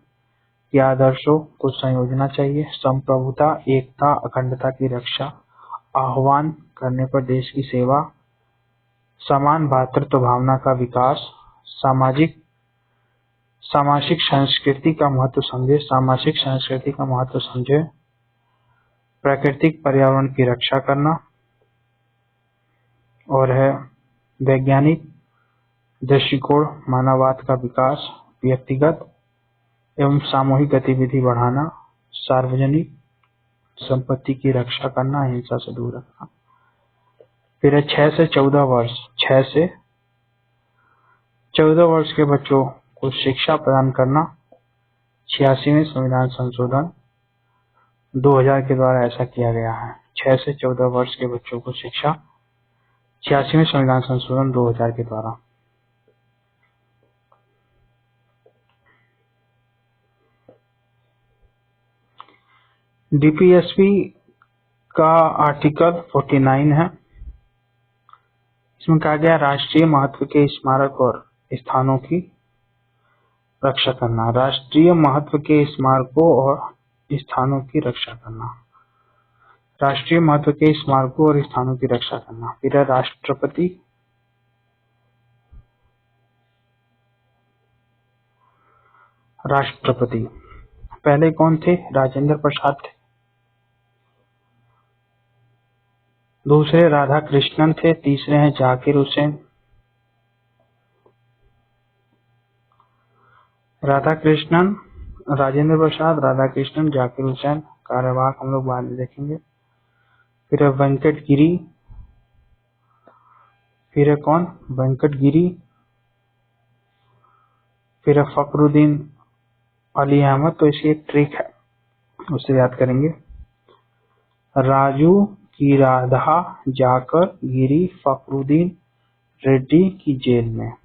के आदर्शों को संयोजना चाहिए। संप्रभुता, एकता, अखंडता की रक्षा, आह्वान करने पर देश की सेवा, समान भातृत्व भावना का विकास, सामाजिक संस्कृति का महत्व समझे, प्राकृतिक पर्यावरण की रक्षा करना, और है वैज्ञानिक दृष्टिकोण, मानववाद का विकास, व्यक्तिगत एवं सामूहिक गतिविधि बढ़ाना, सार्वजनिक संपत्ति की रक्षा करना, हिंसा से दूर रखना। फिर है 6 से 14 वर्ष। 6 से 14 वर्ष के बच्चों को शिक्षा प्रदान करना। 86वें संविधान संशोधन 2000 के द्वारा ऐसा किया गया है। 6 से 14 वर्ष के बच्चों को शिक्षा, 86वें संविधान संशोधन 2000 के द्वारा। डीपीएसपी का आर्टिकल 49 है। इसमें कहा गया राष्ट्रीय महत्व के स्मारक और स्थानों की रक्षा करना। राष्ट्रीय महत्व के स्मारकों और स्थानों की रक्षा करना। राष्ट्रीय महत्व के स्मारकों और स्थानों की रक्षा करना। फिर है राष्ट्रपति। राष्ट्रपति पहले कौन थे? राजेंद्र प्रसाद थे। दूसरे राधा कृष्णन थे। तीसरे हैं जाकिर हुसैन। राधा कृष्णन, राजेंद्र प्रसाद, राधा कृष्णन, जाकिर हुसैन। कार्यवाहक हम लोग बाद में देखेंगे। फिर है वेंकट गिरी। फिर है कौन? वेंकट गिरी। फिर है फखरुद्दीन अली अहमद। तो इसकी एक ट्रिक है, उससे याद करेंगे। राजू की राधा जाकर गिरी फखरुद्दीन रेड्डी की जेल में।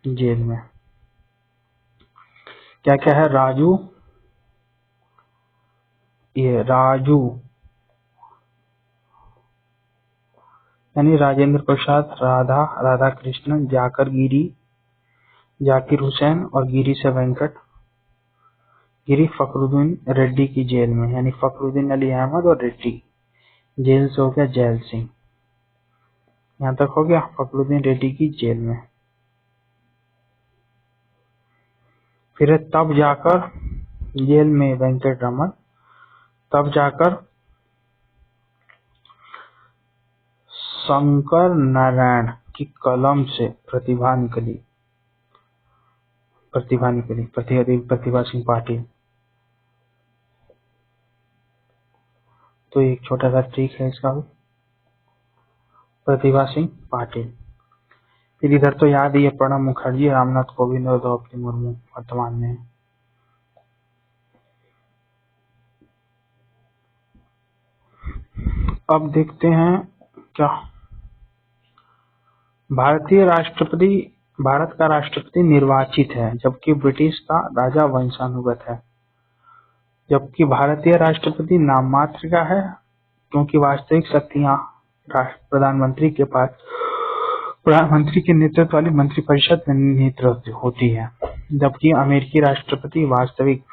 जेल में क्या क्या है? राजू, ये राजू यानी राजेंद्र प्रसाद, राधा राधा कृष्णन, जाकर गिरी जाकिर हुसैन और गिरी से वेंकट, गिरी फखरुद्दीन रेड्डी की जेल में, यानी फखरुद्दीन अली अहमद और रेड्डी। जेल से हो गया जैल सिंह, यहाँ तक हो गया फखरुद्दीन रेड्डी की जेल में। फिर है तब जाकर जेल में वेंकट रमन, तब जाकर शंकर नारायण की कलम से प्रतिभा निकली। प्रतिभा सिंह पाटिल। तो एक छोटा सा ट्रिक है इसका भी, प्रतिभा सिंह पाटिल। फिर इधर तो याद ही है, प्रणब मुखर्जी, रामनाथ कोविंद और द्रौपदी मुर्मू वर्तमान में। अब देखते हैं क्या भारत का राष्ट्रपति निर्वाचित है, जबकि ब्रिटिश का राजा वंशानुगत है। जबकि भारतीय राष्ट्रपति नाम मात्र का है, क्योंकि वास्तविक शक्तियां प्रधानमंत्री के पास, प्रधानमंत्री के नेतृत्व वाली मंत्रिपरिषद में निहित होती है। जबकि अमेरिकी राष्ट्रपति वास्तविक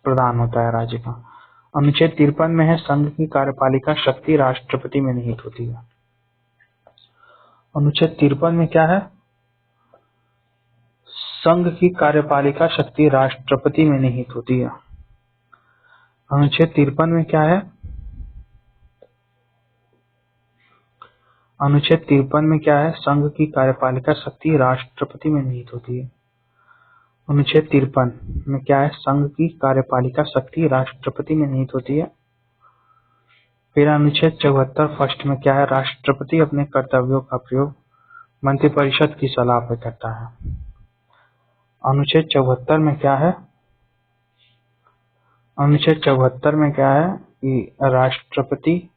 प्रधान होता है राज्य का। अनुच्छेद 53 में है, संघ की कार्यपालिका शक्ति राष्ट्रपति में निहित होती है। अनुच्छेद 53 में क्या है? संघ की कार्यपालिका शक्ति राष्ट्रपति में निहित होती है। अनुच्छेद 53 में क्या है? अनुच्छेद 53 में क्या है? संघ की कार्यपालिका शक्ति राष्ट्रपति में निहित होती है। अनुच्छेद 53 में क्या है? संघ की कार्यपालिका शक्ति राष्ट्रपति में निहित होती है। फिर अनुच्छेद 74 फर्स्ट में क्या है? राष्ट्रपति अपने कर्तव्यों का प्रयोग मंत्रिपरिषद की सलाह पर करता है। अनुच्छेद 74 में क्या है? अनुच्छेद 74 में क्या है कि राष्ट्रपति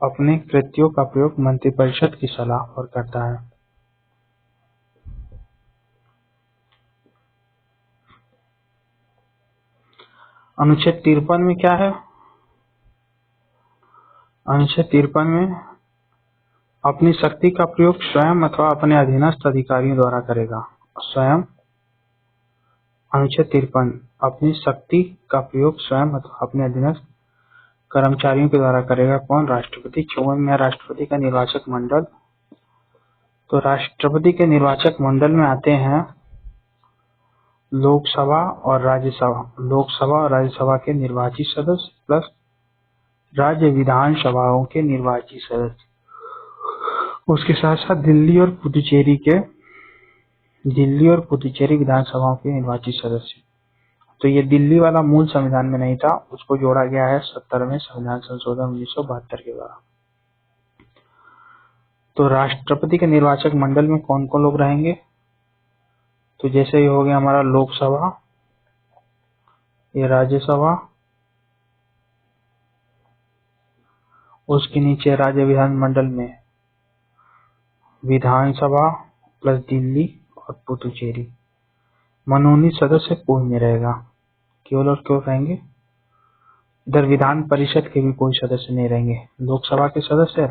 अपने कृत्यों का प्रयोग मंत्रिपरिषद की सलाह पर करता है। अनुच्छेद 53 में क्या है? अनुच्छेद 53 में अपनी शक्ति का प्रयोग स्वयं अथवा अपने अधीनस्थ अधिकारियों द्वारा करेगा। स्वयं, अनुच्छेद 53 अपनी शक्ति का प्रयोग स्वयं अथवा अपने अधीनस्थ कर्मचारियों के द्वारा करेगा। कौन? राष्ट्रपति। 54 में राष्ट्रपति का निर्वाचक मंडल। तो राष्ट्रपति के निर्वाचक मंडल में आते हैं लोकसभा और राज्यसभा के निर्वाचित सदस्य प्लस राज्य विधानसभाओं के निर्वाचित सदस्य। उसके साथ साथ दिल्ली और पुदुचेरी विधानसभाओं के निर्वाचित सदस्य। तो ये दिल्ली वाला मूल संविधान में नहीं था, उसको जोड़ा गया है 70वें संविधान संशोधन 1972 के द्वारा। तो राष्ट्रपति के निर्वाचक मंडल में कौन कौन लोग रहेंगे? तो जैसे ये हो गया हमारा लोकसभा, ये राज्यसभा, उसके नीचे राज्य विधानमंडल में विधानसभा प्लस दिल्ली और पुदुचेरी। मनोनीत सदस्य कोई नहीं रहेगा, केवल और केवल रहेंगे इधर विधान परिषद के भी कोई सदस्य नहीं रहेंगे। लोकसभा के सदस्य,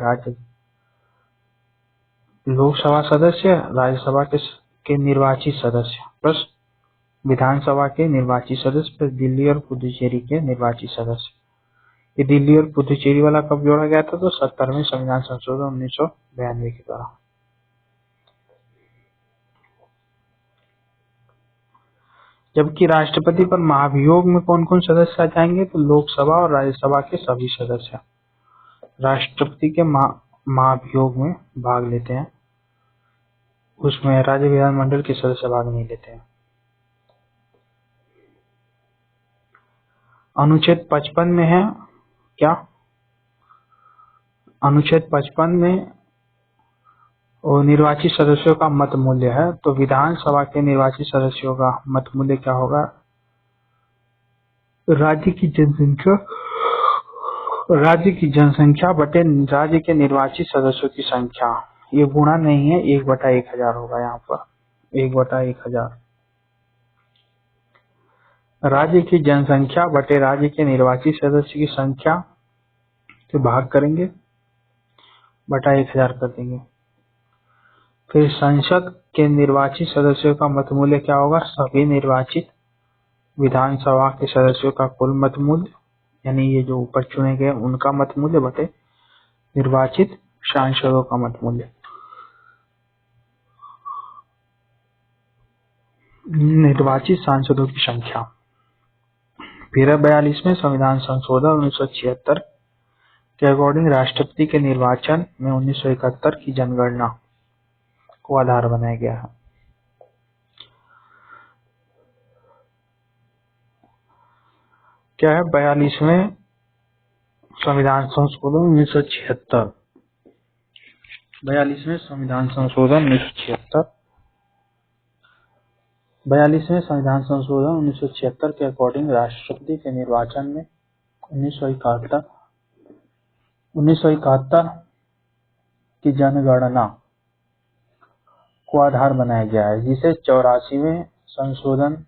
राज्यसभा के निर्वाचित सदस्य प्लस विधानसभा के निर्वाचित सदस्य प्लस दिल्ली और पुदुचेरी के निर्वाचित सदस्य। ये दिल्ली और पुदुचेरी वाला कब जोड़ा गया था? तो 70वें संविधान संशोधन 1992 के द्वारा। जबकि राष्ट्रपति पर महाभियोग में कौन कौन सदस्य आ जाएंगे? तो लोकसभा और राज्यसभा के सभी सदस्य राष्ट्रपति के महाभियोग में भाग लेते हैं। उसमें राज्य विधानमंडल के सदस्य भाग नहीं लेते हैं। अनुच्छेद 55 में है क्या? अनुच्छेद 55 में और निर्वाचित सदस्यों का मत मूल्य है, तो विधानसभा के निर्वाचित सदस्यों का मत मूल्य क्या होगा? राज्य की जनसंख्या बटे राज्य के निर्वाचित सदस्यों की संख्या। ये गुणा नहीं है, 1/1000 होगा यहाँ पर, 1/1000। राज्य की जनसंख्या बटे राज्य के निर्वाचित सदस्य की संख्या से भाग करेंगे, बटा 1000 कर देंगे। फिर संसद के निर्वाचित सदस्यों का मत मूल्य क्या होगा? सभी निर्वाचित विधानसभा के सदस्यों का कुल मत मूल्य, यानी ये जो ऊपर चुने गए उनका मत मूल्य बटे निर्वाचित सांसदों का मत मूल्य। निर्वाचित सांसदों की संख्या। फिर 42वें संविधान संशोधन 1976 के अकॉर्डिंग राष्ट्रपति के निर्वाचन में 1971 की जनगणना को आधार बनाया गया है। क्या है 42वें संविधान संशोधन 1976? 42वें संविधान संशोधन 1976 42वें संविधान संशोधन 1976 के अकॉर्डिंग राष्ट्रपति के निर्वाचन में 1971 की जनगणना को आधार बनाया गया है, जिसे 84वें संशोधन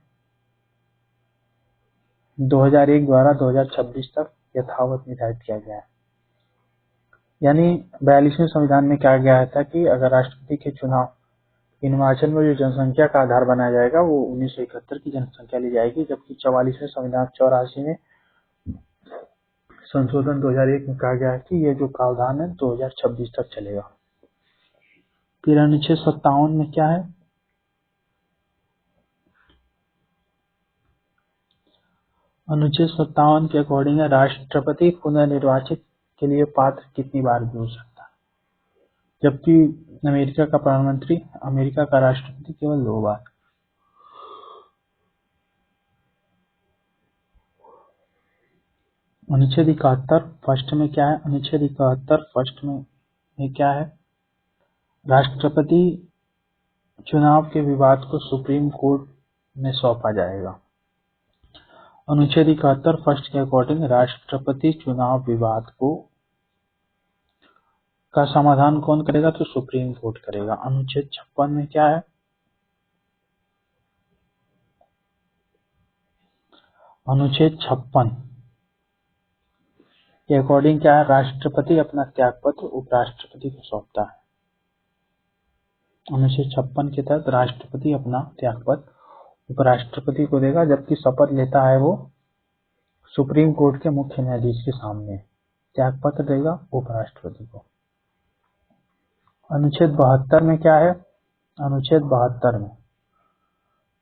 2001 द्वारा 2026 तक यथावत निर्धारित किया गया है। यानी 42वें संविधान में क्या गया था कि अगर राष्ट्रपति के चुनाव निर्वाचन में जो जनसंख्या का आधार बनाया जाएगा वो 1971 की जनसंख्या ली जाएगी, जबकि 44वें संविधान 84वें संशोधन 2001 में कहा गया है कि ये जो प्रावधान है 2026 तक चलेगा। फिर अनुच्छेद 57 में क्या है? अनुच्छेद 57 के अकॉर्डिंग राष्ट्रपति पुनर्निर्वाचित के लिए पात्र कितनी बार भी हो सकता है, जबकि अमेरिका का प्रधानमंत्री, अमेरिका का राष्ट्रपति केवल 2 बार। अनुच्छेद 71 फर्स्ट में क्या है? अनुच्छेद 71 फर्स्ट में क्या है? राष्ट्रपति चुनाव के विवाद को सुप्रीम कोर्ट में सौंपा जाएगा। अनुच्छेद 71 फर्स्ट के अकॉर्डिंग राष्ट्रपति चुनाव विवाद का समाधान कौन करेगा? तो सुप्रीम कोर्ट करेगा। अनुच्छेद 56 में क्या है? अनुच्छेद 56 के अकॉर्डिंग क्या है? राष्ट्रपति अपना त्यागपत्र उपराष्ट्रपति को सौंपता है। अनुच्छेद 56 के तहत राष्ट्रपति अपना त्यागपत्र उपराष्ट्रपति को देगा, जबकि शपथ लेता है वो सुप्रीम कोर्ट के मुख्य न्यायाधीश के सामने त्यागपत्र देगा उपराष्ट्रपति को। अनुच्छेद 72 में क्या है? अनुच्छेद 72 में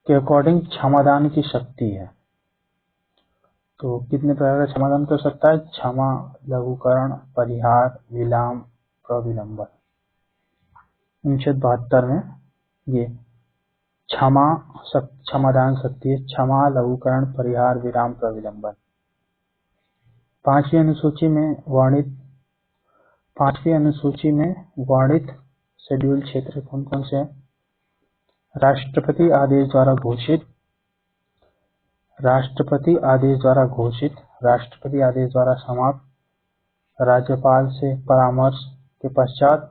के अकॉर्डिंग क्षमादान की शक्ति है। तो कितने प्रकार का क्षमादान कर सकता है? क्षमा, लघुकरण, परिहार, विलाम, प्रविलंबन। अनुच्छेद 72 में ये क्षमादान शक्ति है। क्षमा, लघुकरण, परिहार, विराम, प्रविलंबन। 5वीं अनुसूची में वर्णित शेड्यूल क्षेत्र कौन कौन से हैं? राष्ट्रपति आदेश द्वारा घोषित, राष्ट्रपति आदेश द्वारा समाप्त, राज्यपाल से परामर्श के पश्चात,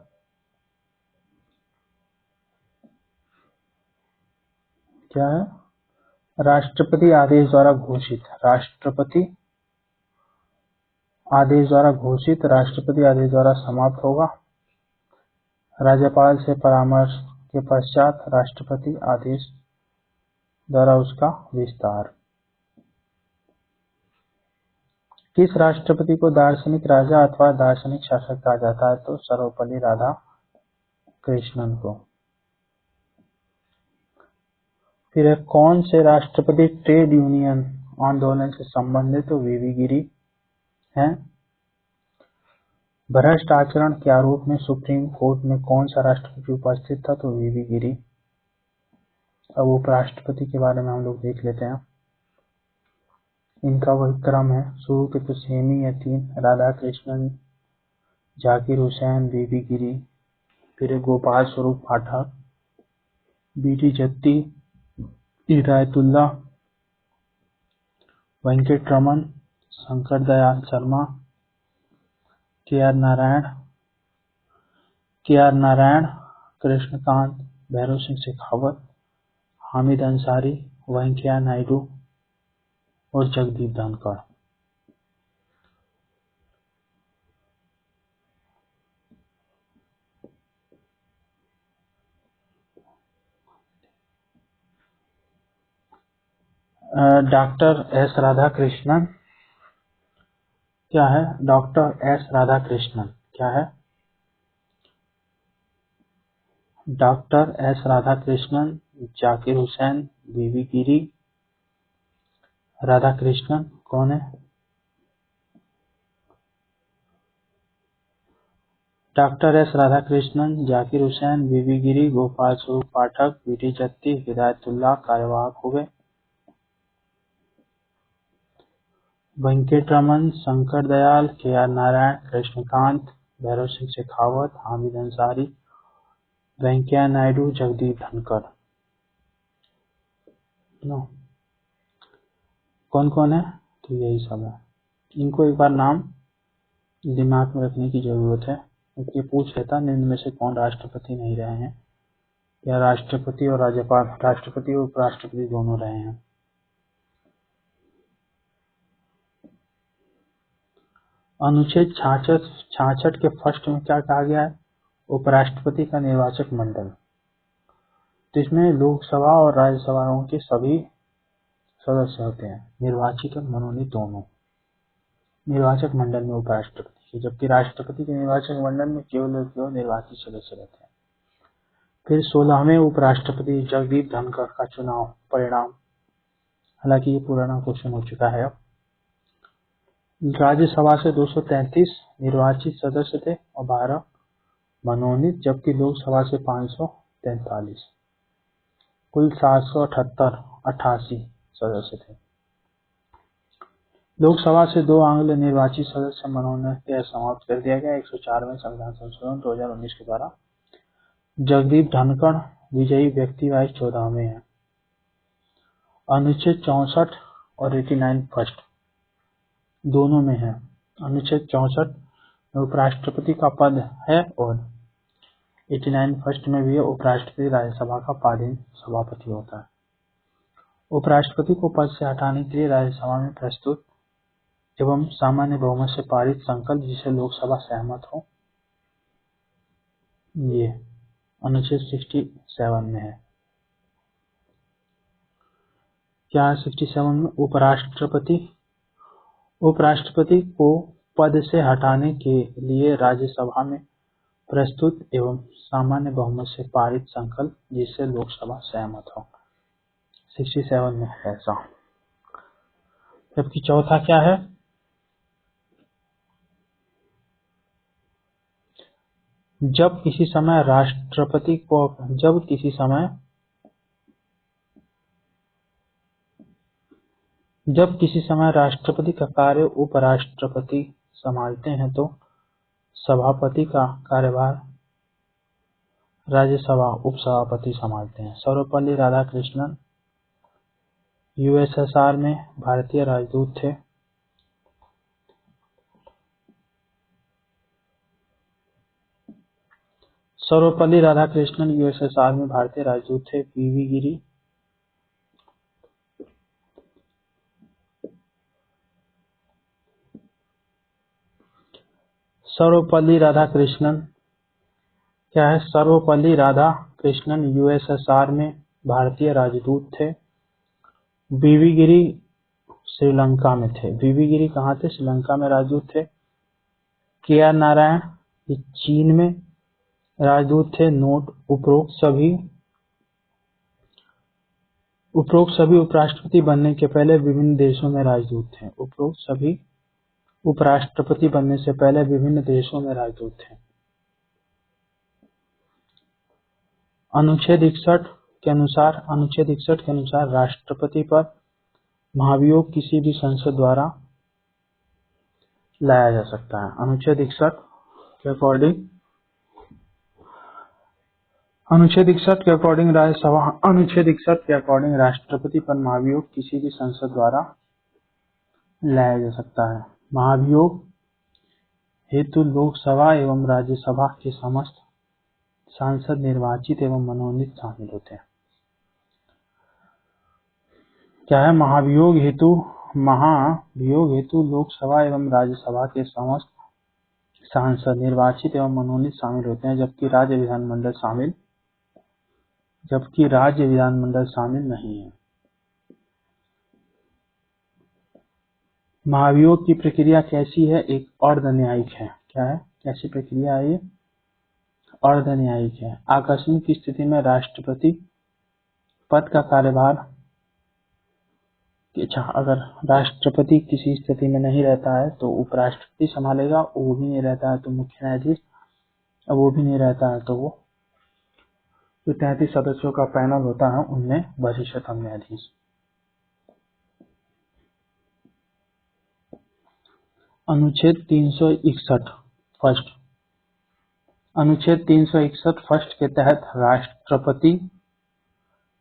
क्या है? राष्ट्रपति आदेश द्वारा घोषित, राष्ट्रपति आदेश द्वारा समाप्त होगा, राज्यपाल से परामर्श के पश्चात राष्ट्रपति आदेश द्वारा उसका विस्तार। किस राष्ट्रपति को दार्शनिक राजा अथवा दार्शनिक शासक कहा जाता है? तो सर्वपल्ली राधाकृष्णन को। फिर कौन से राष्ट्रपति ट्रेड यूनियन आंदोलन से संबंधित? तो वीवी गिरी हैं। भ्रष्ट आचरण के आरोप में सुप्रीम कोर्ट में कौन सा राष्ट्रपति उपस्थित था? तो वीवी गिरी। अब उपराष्ट्रपति के बारे में हम लोग देख लेते हैं। इनका वही क्रम है, शुरू के तो सेम ही है 3, राधाकृष्णन, जाकिर हुसैन, वीवी गिरी, फिर है गोपाल स्वरूप पाठक, बीटी जत्ती, हिदायतुल्लाह, वेंकटरमन, शंकर दयाल शर्मा, के आर नारायण, कृष्णकांत, भैरव सिंह शेखावत, हामिद अंसारी, वेंकैया नायडू और जगदीप धनखड़। डॉक्टर एस राधाकृष्णन क्या है? डॉक्टर एस राधाकृष्णन क्या है? डॉक्टर एस राधाकृष्णन, जाकिर हुसैन, बीवी गिरी। राधाकृष्णन कौन है? डॉक्टर एस राधाकृष्णन, जाकिर हुसैन, बीवी गिरी, गोपाल स्वरूप पाठक, बीटी जत्ती, हिदायतुल्लाह कार्यवाहक हो गए। वेंकटरमन, शंकर दयाल, के आर नारायण, कृष्णकांत, भैरव सिंह शेखावत, हामिद अंसारी, वेंकैया नायडू, जगदीप धनखड़। कौन कौन है? तो यही सब है। इनको एक बार नाम दिमाग में रखने की जरूरत है, क्योंकि पूछ लेता निम्न में से कौन राष्ट्रपति नहीं रहे हैं, या राष्ट्रपति और राज्यपाल, राष्ट्रपति और उपराष्ट्रपति दोनों रहे हैं। अनुच्छेद 66 के फर्स्ट में क्या कहा गया है? उपराष्ट्रपति का निर्वाचक मंडल। तो इसमें लोकसभा और राज्यसभाओं के सभी सदस्य होते हैं, निर्वाचित और मनोनीत दोनों। निर्वाचक मंडल में उपराष्ट्रपति, जबकि राष्ट्रपति के निर्वाचक मंडल में केवल निर्वाचित सदस्य रहते हैं। फिर 16वें उपराष्ट्रपति जगदीप धनखड़ का चुनाव परिणाम, हालांकि ये पुराना क्वेश्चन हो चुका है। राज्यसभा से 233 निर्वाचित सदस्य थे और 12 मनोनीत, जबकि लोकसभा से 543, कुल 788 सदस्य थे। लोकसभा से 2 आंग्ल निर्वाचित सदस्य मनोनयन समाप्त कर दिया गया 104वें संविधान संशोधन 2019 के द्वारा। जगदीप धनखड़ विजयी व्यक्ति वाइज 14वें हैं। अनुच्छेद 64 और 89 फर्स्ट दोनों में है। अनुच्छेद 64 में उपराष्ट्रपति का पद है और 89 फर्स्ट में भी उपराष्ट्रपति राज्यसभा का पदेन सभापति होता है। उपराष्ट्रपति को पद से हटाने के लिए राज्यसभा में प्रस्तुत एवं सामान्य बहुमत से पारित संकल्प जिसे लोकसभा सहमत हो, ये अनुच्छेद 67 में है। क्या 67 में? उपराष्ट्रपति को पद से हटाने के लिए राज्यसभा में प्रस्तुत एवं सामान्य बहुमत से पारित संकल्प जिससे लोकसभा सहमत हो, 67 में है ऐसा। जबकि चौथा क्या है? जब किसी समय राष्ट्रपति का कार्य उपराष्ट्रपति संभालते हैं तो सभापति का कार्यभार राज्यसभा उपसभापति संभालते हैं। सर्वपल्ली राधाकृष्णन यूएसएसआर में भारतीय राजदूत थे। सर्वपल्ली राधाकृष्णन यूएसएसआर में भारतीय राजदूत थे। बीवी गिरी सर्वपल्ली राधाकृष्णन क्या है? सर्वपल्ली राधाकृष्णन यूएसएसआर में भारतीय राजदूत थे। बीवी गिरी श्रीलंका में थे। बीवी गिरी कहाँ थे? श्रीलंका में राजदूत थे। के आर नारायण ये चीन में राजदूत थे। नोट, उपरोक्त सभी उपराष्ट्रपति बनने के पहले विभिन्न देशों में राजदूत थे। उपरोक्त सभी उपराष्ट्रपति बनने से पहले विभिन्न देशों में राजदूत थे। अनुच्छेद 61 के अनुसार राष्ट्रपति पर महाभियोग किसी भी संसद द्वारा लाया जा सकता है। अनुच्छेद 61 के अकॉर्डिंग अनुच्छेद 61 के अकॉर्डिंग राष्ट्रपति पर महाभियोग किसी भी संसद द्वारा लाया जा सकता है। महाभियोग हेतु लोकसभा एवं राज्यसभा के समस्त सांसद निर्वाचित एवं मनोनीत शामिल होते हैं। क्या है? महाभियोग हेतु लोकसभा एवं राज्यसभा के समस्त सांसद निर्वाचित एवं मनोनीत शामिल होते हैं, जबकि राज्य विधानमंडल शामिल नहीं है। महाभियोग की प्रक्रिया कैसी है? एक अर्धन्यायिक है। क्या है? कैसी प्रक्रिया है ये? अर्धन्यायिक है। आकस्मिक स्थिति में राष्ट्रपति पद का कार्यभार, अगर राष्ट्रपति किसी स्थिति में नहीं रहता है तो उपराष्ट्रपति संभालेगा, वो भी नहीं रहता है तो मुख्य न्यायाधीश, अब वो भी नहीं रहता है तो वो जो 33 सदस्यों का पैनल होता है उनमें वरिष्ठतम न्यायाधीश। अनुच्छेद 361 फर्स्ट। अनुच्छेद 361 फर्स्ट के तहत राष्ट्रपति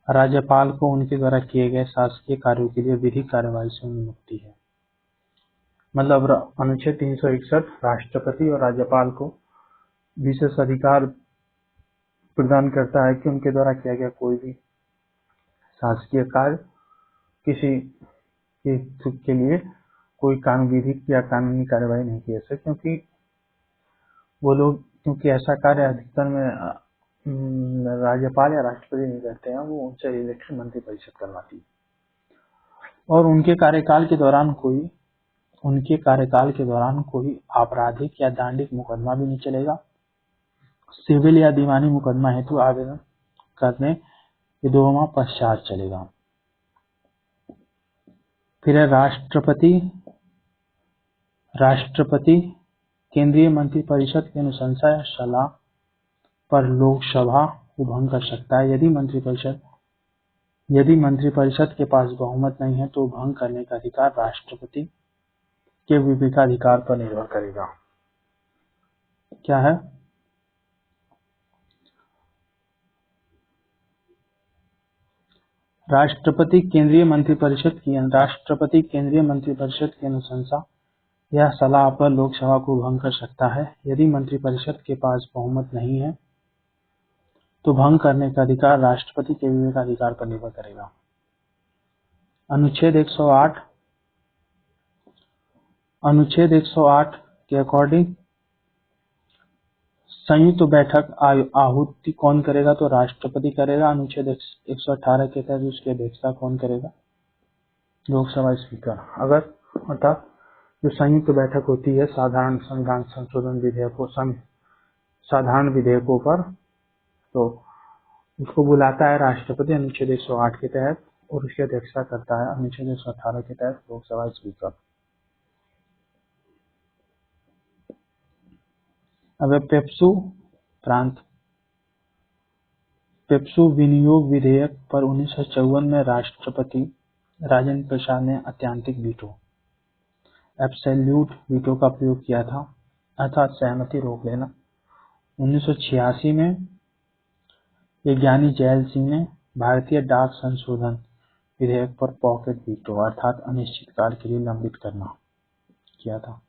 राज्यपाल को उनके द्वारा किए गए शासकीय कार्यों के लिए विधिक कार्यवाही से मुक्ति है। मतलब अनुच्छेद 361 राष्ट्रपति और राज्यपाल को विशेष अधिकार प्रदान करता है कि उनके द्वारा किया गया कोई भी शासकीय कार्य किसी के लिए कोई विधिक या कानूनी कार्यवाही नहीं की जा सकती, क्योंकि वो लोग ऐसा कार्य अधिकतर में राज्यपाल या राष्ट्रपति नहीं करते हैं, वो उनसे रिलेटेड मंत्रिपरिषद करवाती है। और उनके कार्यकाल के दौरान कोई आपराधिक या दांडिक मुकदमा भी नहीं चलेगा। सिविल या दीवानी मुकदमा हेतु आवेदन करने के 2 माह पश्चात चलेगा। फिर है राष्ट्रपति केंद्रीय मंत्रिपरिषद की अनुशंसा या सलाह पर लोकसभा को भंग कर सकता है। यदि मंत्रिपरिषद के पास बहुमत नहीं है तो भंग करने का अधिकार राष्ट्रपति के विवेकाधिकार पर निर्भर करेगा। क्या है? राष्ट्रपति केंद्रीय मंत्रिपरिषद की अनुशंसा या सलाह पर लोकसभा को भंग कर सकता है। यदि मंत्रिपरिषद के पास बहुमत नहीं है तो भंग करने का अधिकार राष्ट्रपति के विवेकाधिकार पर निर्भर करेगा। अनुच्छेद 108 के अकॉर्डिंग संयुक्त बैठक आहूति कौन करेगा? तो राष्ट्रपति करेगा। अनुच्छेद 118 के तहत उसकी अध्यक्षता कौन करेगा? लोकसभा स्पीकर। अर्थात जो संयुक्त बैठक होती है साधारण संविधान संशोधन साधारण विधेयकों पर, तो उसको बुलाता है राष्ट्रपति अनुच्छेद 108 के तहत, और उसकी अध्यक्षता करता है अनुच्छेद 118 के तहत लोकसभा स्पीकर। अब पेप्सू विनियोग विधेयक पर 1954 में राष्ट्रपति राजेंद्र प्रसाद ने अत्यंतिक वीटो एब्सोल्यूट वीटो का प्रयोग किया था, अर्थात सहमति रोक लेना। 1986 में ज्ञानी जैल सिंह ने भारतीय डाक संशोधन विधेयक पर पॉकेट वीटो अर्थात अनिश्चित काल के लिए लंबित करना किया था,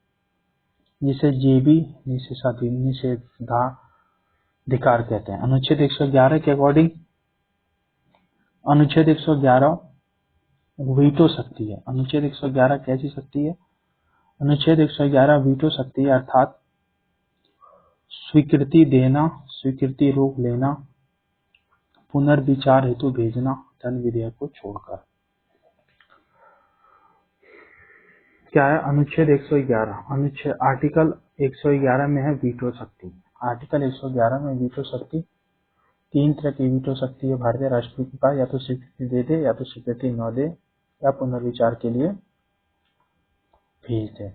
जिसे जेबी निषेधाधिकार कहते हैं। अनुच्छेद 111 के अकॉर्डिंग अनुच्छेद 111 वीटो शक्ति है। अनुच्छेद 111 कैसी शक्ति है? अनुच्छेद 111 वीटो शक्ति है, अर्थात स्वीकृति देना, स्वीकृति रोक लेना, पुनर्विचार हेतु भेजना धन विधेयक को छोड़कर। क्या है? अनुच्छेद 111 आर्टिकल 111 में है वीटो शक्ति। आर्टिकल 111 में वीटो शक्ति 3 तरह की वीटो शक्ति है भारतीय राष्ट्रपति के पास, या तो स्वीकृति दे दे, या तो स्वीकृति न दे, या पुनर्विचार के लिए भेज दे।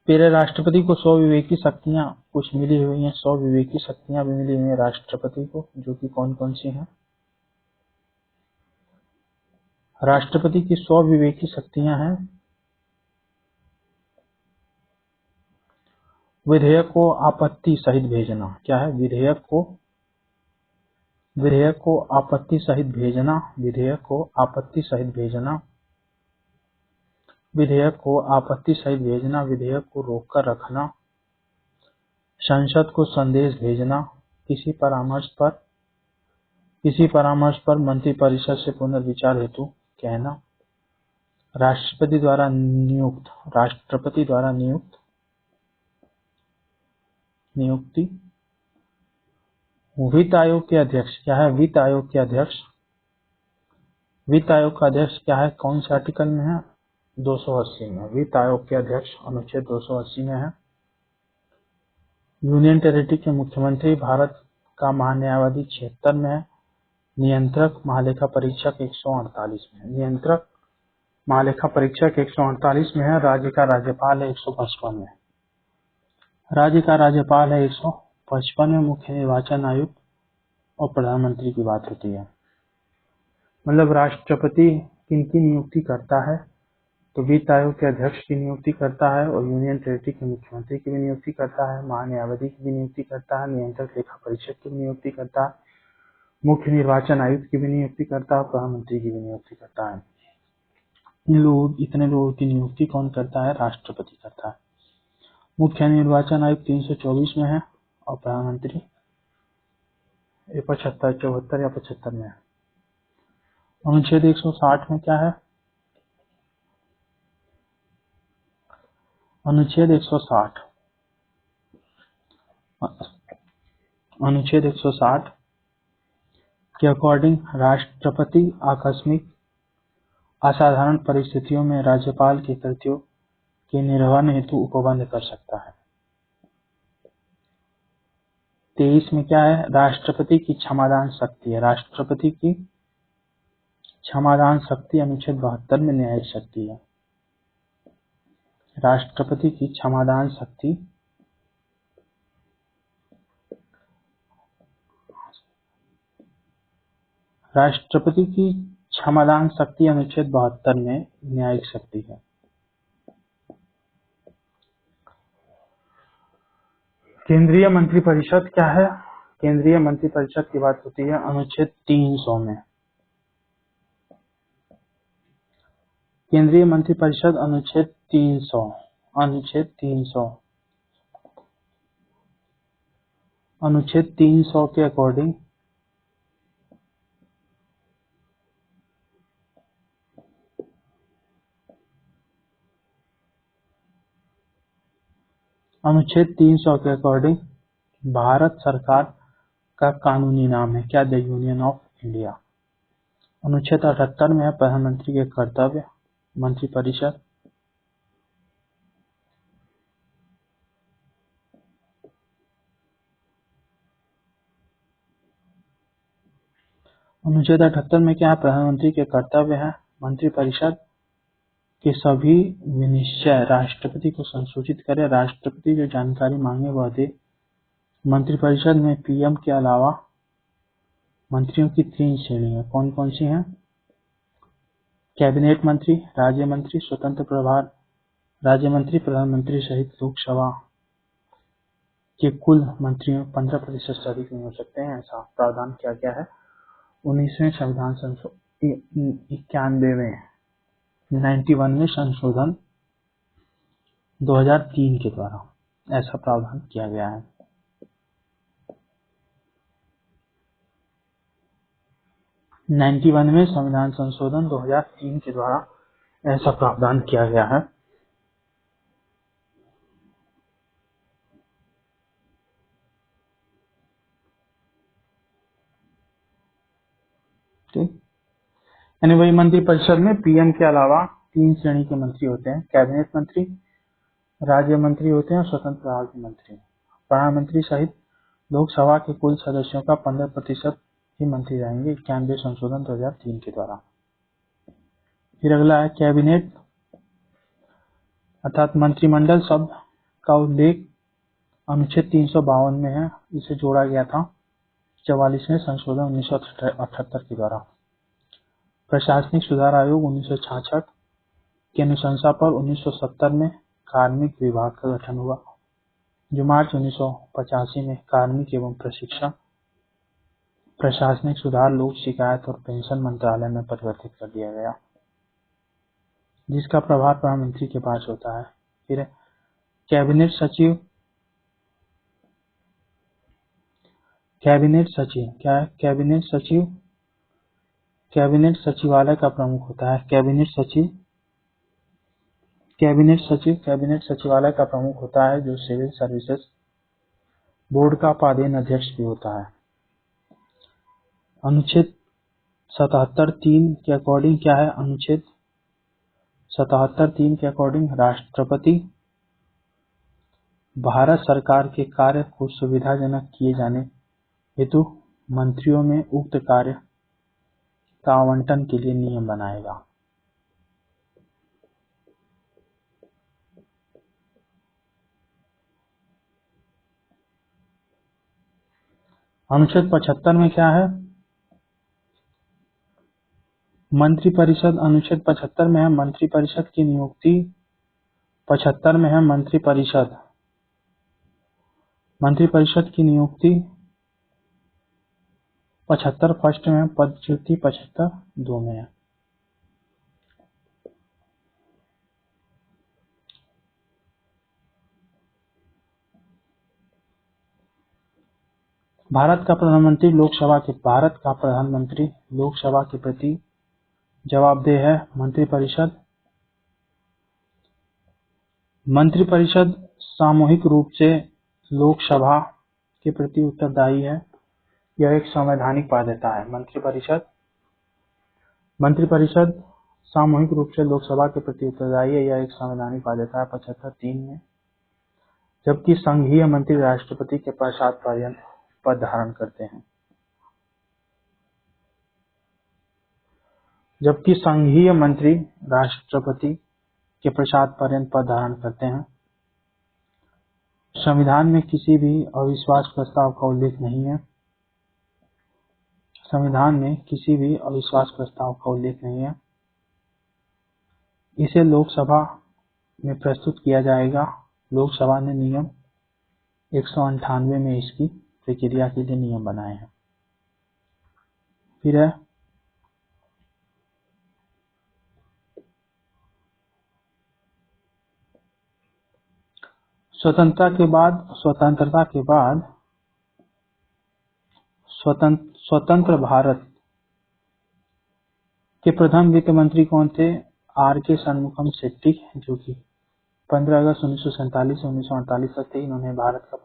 फिर राष्ट्रपति को 100 विवेकी शक्तियां कुछ मिली हुई हैं। 100 विवेकी शक्तियां भी मिली हुई हैं राष्ट्रपति को, जो कि कौन कौन सी हैं? राष्ट्रपति की 100 विवेकी शक्तियां हैं। विधेयक को आपत्ति सहित भेजना। क्या है? विधेयक को आपत्ति सहित भेजना। विधेयक को आपत्ति सहित भेजना। विधेयक को आपत्ति सहित भेजना। विधेयक को रोककर रखना। संसद को संदेश भेजना। किसी परामर्श पर मंत्रिपरिषद से पुनर्विचार हेतु कहना। राष्ट्रपति द्वारा नियुक्ति। वित्त आयोग के अध्यक्ष। क्या है? वित्त आयोग के अध्यक्ष। वित्त आयोग का अध्यक्ष क्या है? कौन से आर्टिकल में है? 280 में। वित्त आयोग के अध्यक्ष अनुच्छेद 280 में है। यूनियन टेरिटरी के मुख्यमंत्री भारत का महान्यायवादी 76 में है। नियंत्रक महालेखा परीक्षक 148 में है। नियंत्रक महालेखा परीक्षक 148 में है। राज्य का राज्यपाल है 155 में। राज्य का राज्यपाल है 155 में। मुख्य निर्वाचन आयुक्त और प्रधानमंत्री की बात होती है। मतलब राष्ट्रपति किनकी नियुक्ति करता है? तो वित्त आयोग के अध्यक्ष की नियुक्ति करता है और यूनियन टेरिटरी के मुख्यमंत्री की भी नियुक्ति करता है। महान्यायवादी की भी नियुक्ति करता है। नियंत्रक लेखा परीक्षक की भी नियुक्ति करता है। मुख्य निर्वाचन आयुक्त की भी नियुक्ति करता है। प्रधानमंत्री की भी नियुक्ति करता है। इतने लोगों की नियुक्ति कौन करता है? राष्ट्रपति करता है। मुख्य निर्वाचन आयुक्त 324 में है और प्रधानमंत्री 74 या 75 में है। अनुच्छेद 160 में क्या है? अनुच्छेद 160 के अकॉर्डिंग राष्ट्रपति आकस्मिक असाधारण परिस्थितियों में राज्यपाल की कृतियों के निर्वहन हेतु उपबंध कर सकता है। 23 में क्या है? राष्ट्रपति की क्षमादान शक्ति है। राष्ट्रपति की क्षमादान शक्ति अनुच्छेद 72 में न्यायिक शक्ति है। राष्ट्रपति की क्षमादान शक्ति अनुच्छेद 72 में न्यायिक शक्ति है। केंद्रीय मंत्रिपरिषद क्या है? केंद्रीय मंत्रिपरिषद की बात होती है अनुच्छेद 300 में। केंद्रीय मंत्रिपरिषद अनुच्छेद 300 के अकॉर्डिंग भारत सरकार का कानूनी नाम है। क्या? The union of India. अनुच्छेद 78 में है प्रधानमंत्री के कर्तव्य। मंत्रिपरिषद अनुच्छेद 78 में क्या है? प्रधानमंत्री के कर्तव्य है। मंत्रिपरिषद के सभी विनिश्चय राष्ट्रपति को संसूचित करे। राष्ट्रपति जो जानकारी मांगे वह दे। मंत्रिपरिषद में पीएम के अलावा मंत्रियों की 3 श्रेणियां कौन कौन सी हैं? कैबिनेट मंत्री, राज्य मंत्री, स्वतंत्र प्रभार राज्य मंत्री, प्रधानमंत्री सहित लोकसभा के कुल मंत्रियों 15% से अधिक नहीं हो सकते हैं। ऐसा प्रावधान किया गया है 19वें संविधान 91 में संशोधन 2003 के द्वारा ऐसा प्रावधान किया गया है। 91 में संविधान संशोधन 2003 के द्वारा ऐसा प्रावधान किया गया है। ठीक, यानी वही मंत्रिपरिषद में पीएम के अलावा 3 श्रेणी के मंत्री होते हैं। कैबिनेट मंत्री, राज्य मंत्री होते हैं और स्वतंत्र प्रभार के मंत्री। प्रधानमंत्री सहित लोकसभा के कुल सदस्यों का 15% ही मंत्री रहेंगे 91 संशोधन 2003 के द्वारा। फिर अगला है कैबिनेट अर्थात मंत्रिमंडल शब्द का उल्लेख अनुच्छेद 352 में है। इसे जोड़ा गया था 44वें संशोधन 1978 के द्वारा। प्रशासनिक सुधार आयोग 1966 की अनुशंसा पर 1970 में कार्मिक विभाग का गठन हुआ। जो मार्च 1985 में कार्मिक एवं प्रशिक्षण, प्रशासनिक सुधार, लोक शिकायत और पेंशन मंत्रालय में परिवर्तित कर दिया गया, जिसका प्रभार प्रधानमंत्री के पास होता है। फिर कैबिनेट सचिव, कैबिनेट सचिव क्या है? कैबिनेट सचिव कैबिनेट सचिवालय का प्रमुख होता है। कैबिनेट सचिव कैबिनेट सचिवालय का प्रमुख होता है, जो सिविल सर्विसेज बोर्ड का पदेन अध्यक्ष भी होता है। अनुच्छेद 77(3) के अकॉर्डिंग क्या है? अनुच्छेद 77(3) के अकॉर्डिंग राष्ट्रपति भारत सरकार के कार्य को सुविधाजनक किए जाने हेतु मंत्रियों में उक्त कार्य का आवंटन के लिए नियम बनाएगा। अनुच्छेद 75 में क्या है? मंत्रिपरिषद। अनुच्छेद 75 में है मंत्रिपरिषद की नियुक्ति। 75 में है मंत्रिपरिषद की नियुक्ति। 75 फर्स्ट में है पदच्युति। 75 2 में है। भारत का प्रधानमंत्री लोकसभा के प्रति जवाबदेह है। मंत्रिपरिषद सामूहिक रूप से लोकसभा के प्रति उत्तरदायी है। यह एक संवैधानिक बाध्यता है। मंत्रिपरिषद सामूहिक रूप से लोकसभा के प्रति उत्तरदायी है। यह एक संवैधानिक बाध्यता है। 75(3) में। जबकि संघीय मंत्री राष्ट्रपति के पश्चात पर्यंत पद धारण करते हैं। संविधान में किसी भी अविश्वास प्रस्ताव का उल्लेख नहीं है। इसे लोकसभा में प्रस्तुत किया जाएगा। लोकसभा ने नियम 198 में इसकी प्रक्रिया के लिए नियम बनाए हैं। फिर है स्वतंत्र भारत के प्रथम वित्त मंत्री कौन थे? R.K. षणमुगम शेट्टी, जो कि 15 अगस्त 1947 से 1948 तक थे। इन्होंने भारत का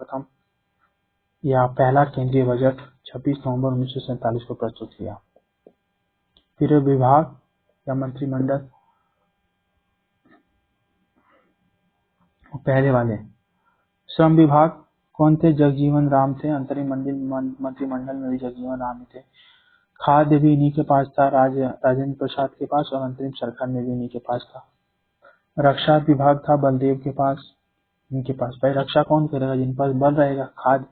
पहला केंद्रीय बजट 26 नवंबर 1947 को प्रस्तुत किया। फिर विभाग या मंत्रिमंडल, पहले वाले श्रम विभाग कौन थे? जगजीवन राम थे। अंतरिम मंत्रिमंडल में भी जगजीवन राम थे। खाद्य भी इन्हीं के पास था, राजेंद्र प्रसाद के पास, और अंतरिम सरकार में भी इन्हीं के पास था। रक्षा विभाग था बलदेव के पास, इनके पास। भाई रक्षा कौन करेगा? जिन पास बल रहेगा। खाद्य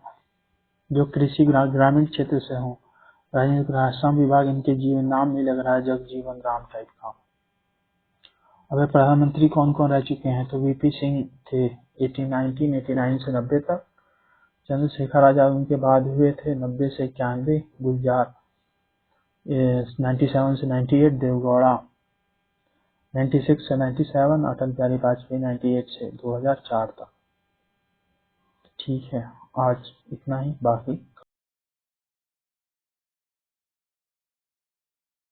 जो कृषि ग्रामीण क्षेत्र से हो, राजेंद्र प्रसाद। श्रम विभाग इनके जीवन नाम नहीं लग रहा है, जगजीवन राम टाइप का। अब प्रधानमंत्री कौन कौन रह चुके हैं? तो वीपी सिंह थे 1989 से 90 तक। चंद्रशेखर आजाद उनके बाद हुए थे 90 से 91। गुलजार 97 से 98। देवगौड़ा 96 से 97। अटल बिहारी वाजपेयी 98 से 2004 तक। ठीक है, आज इतना ही। बाकी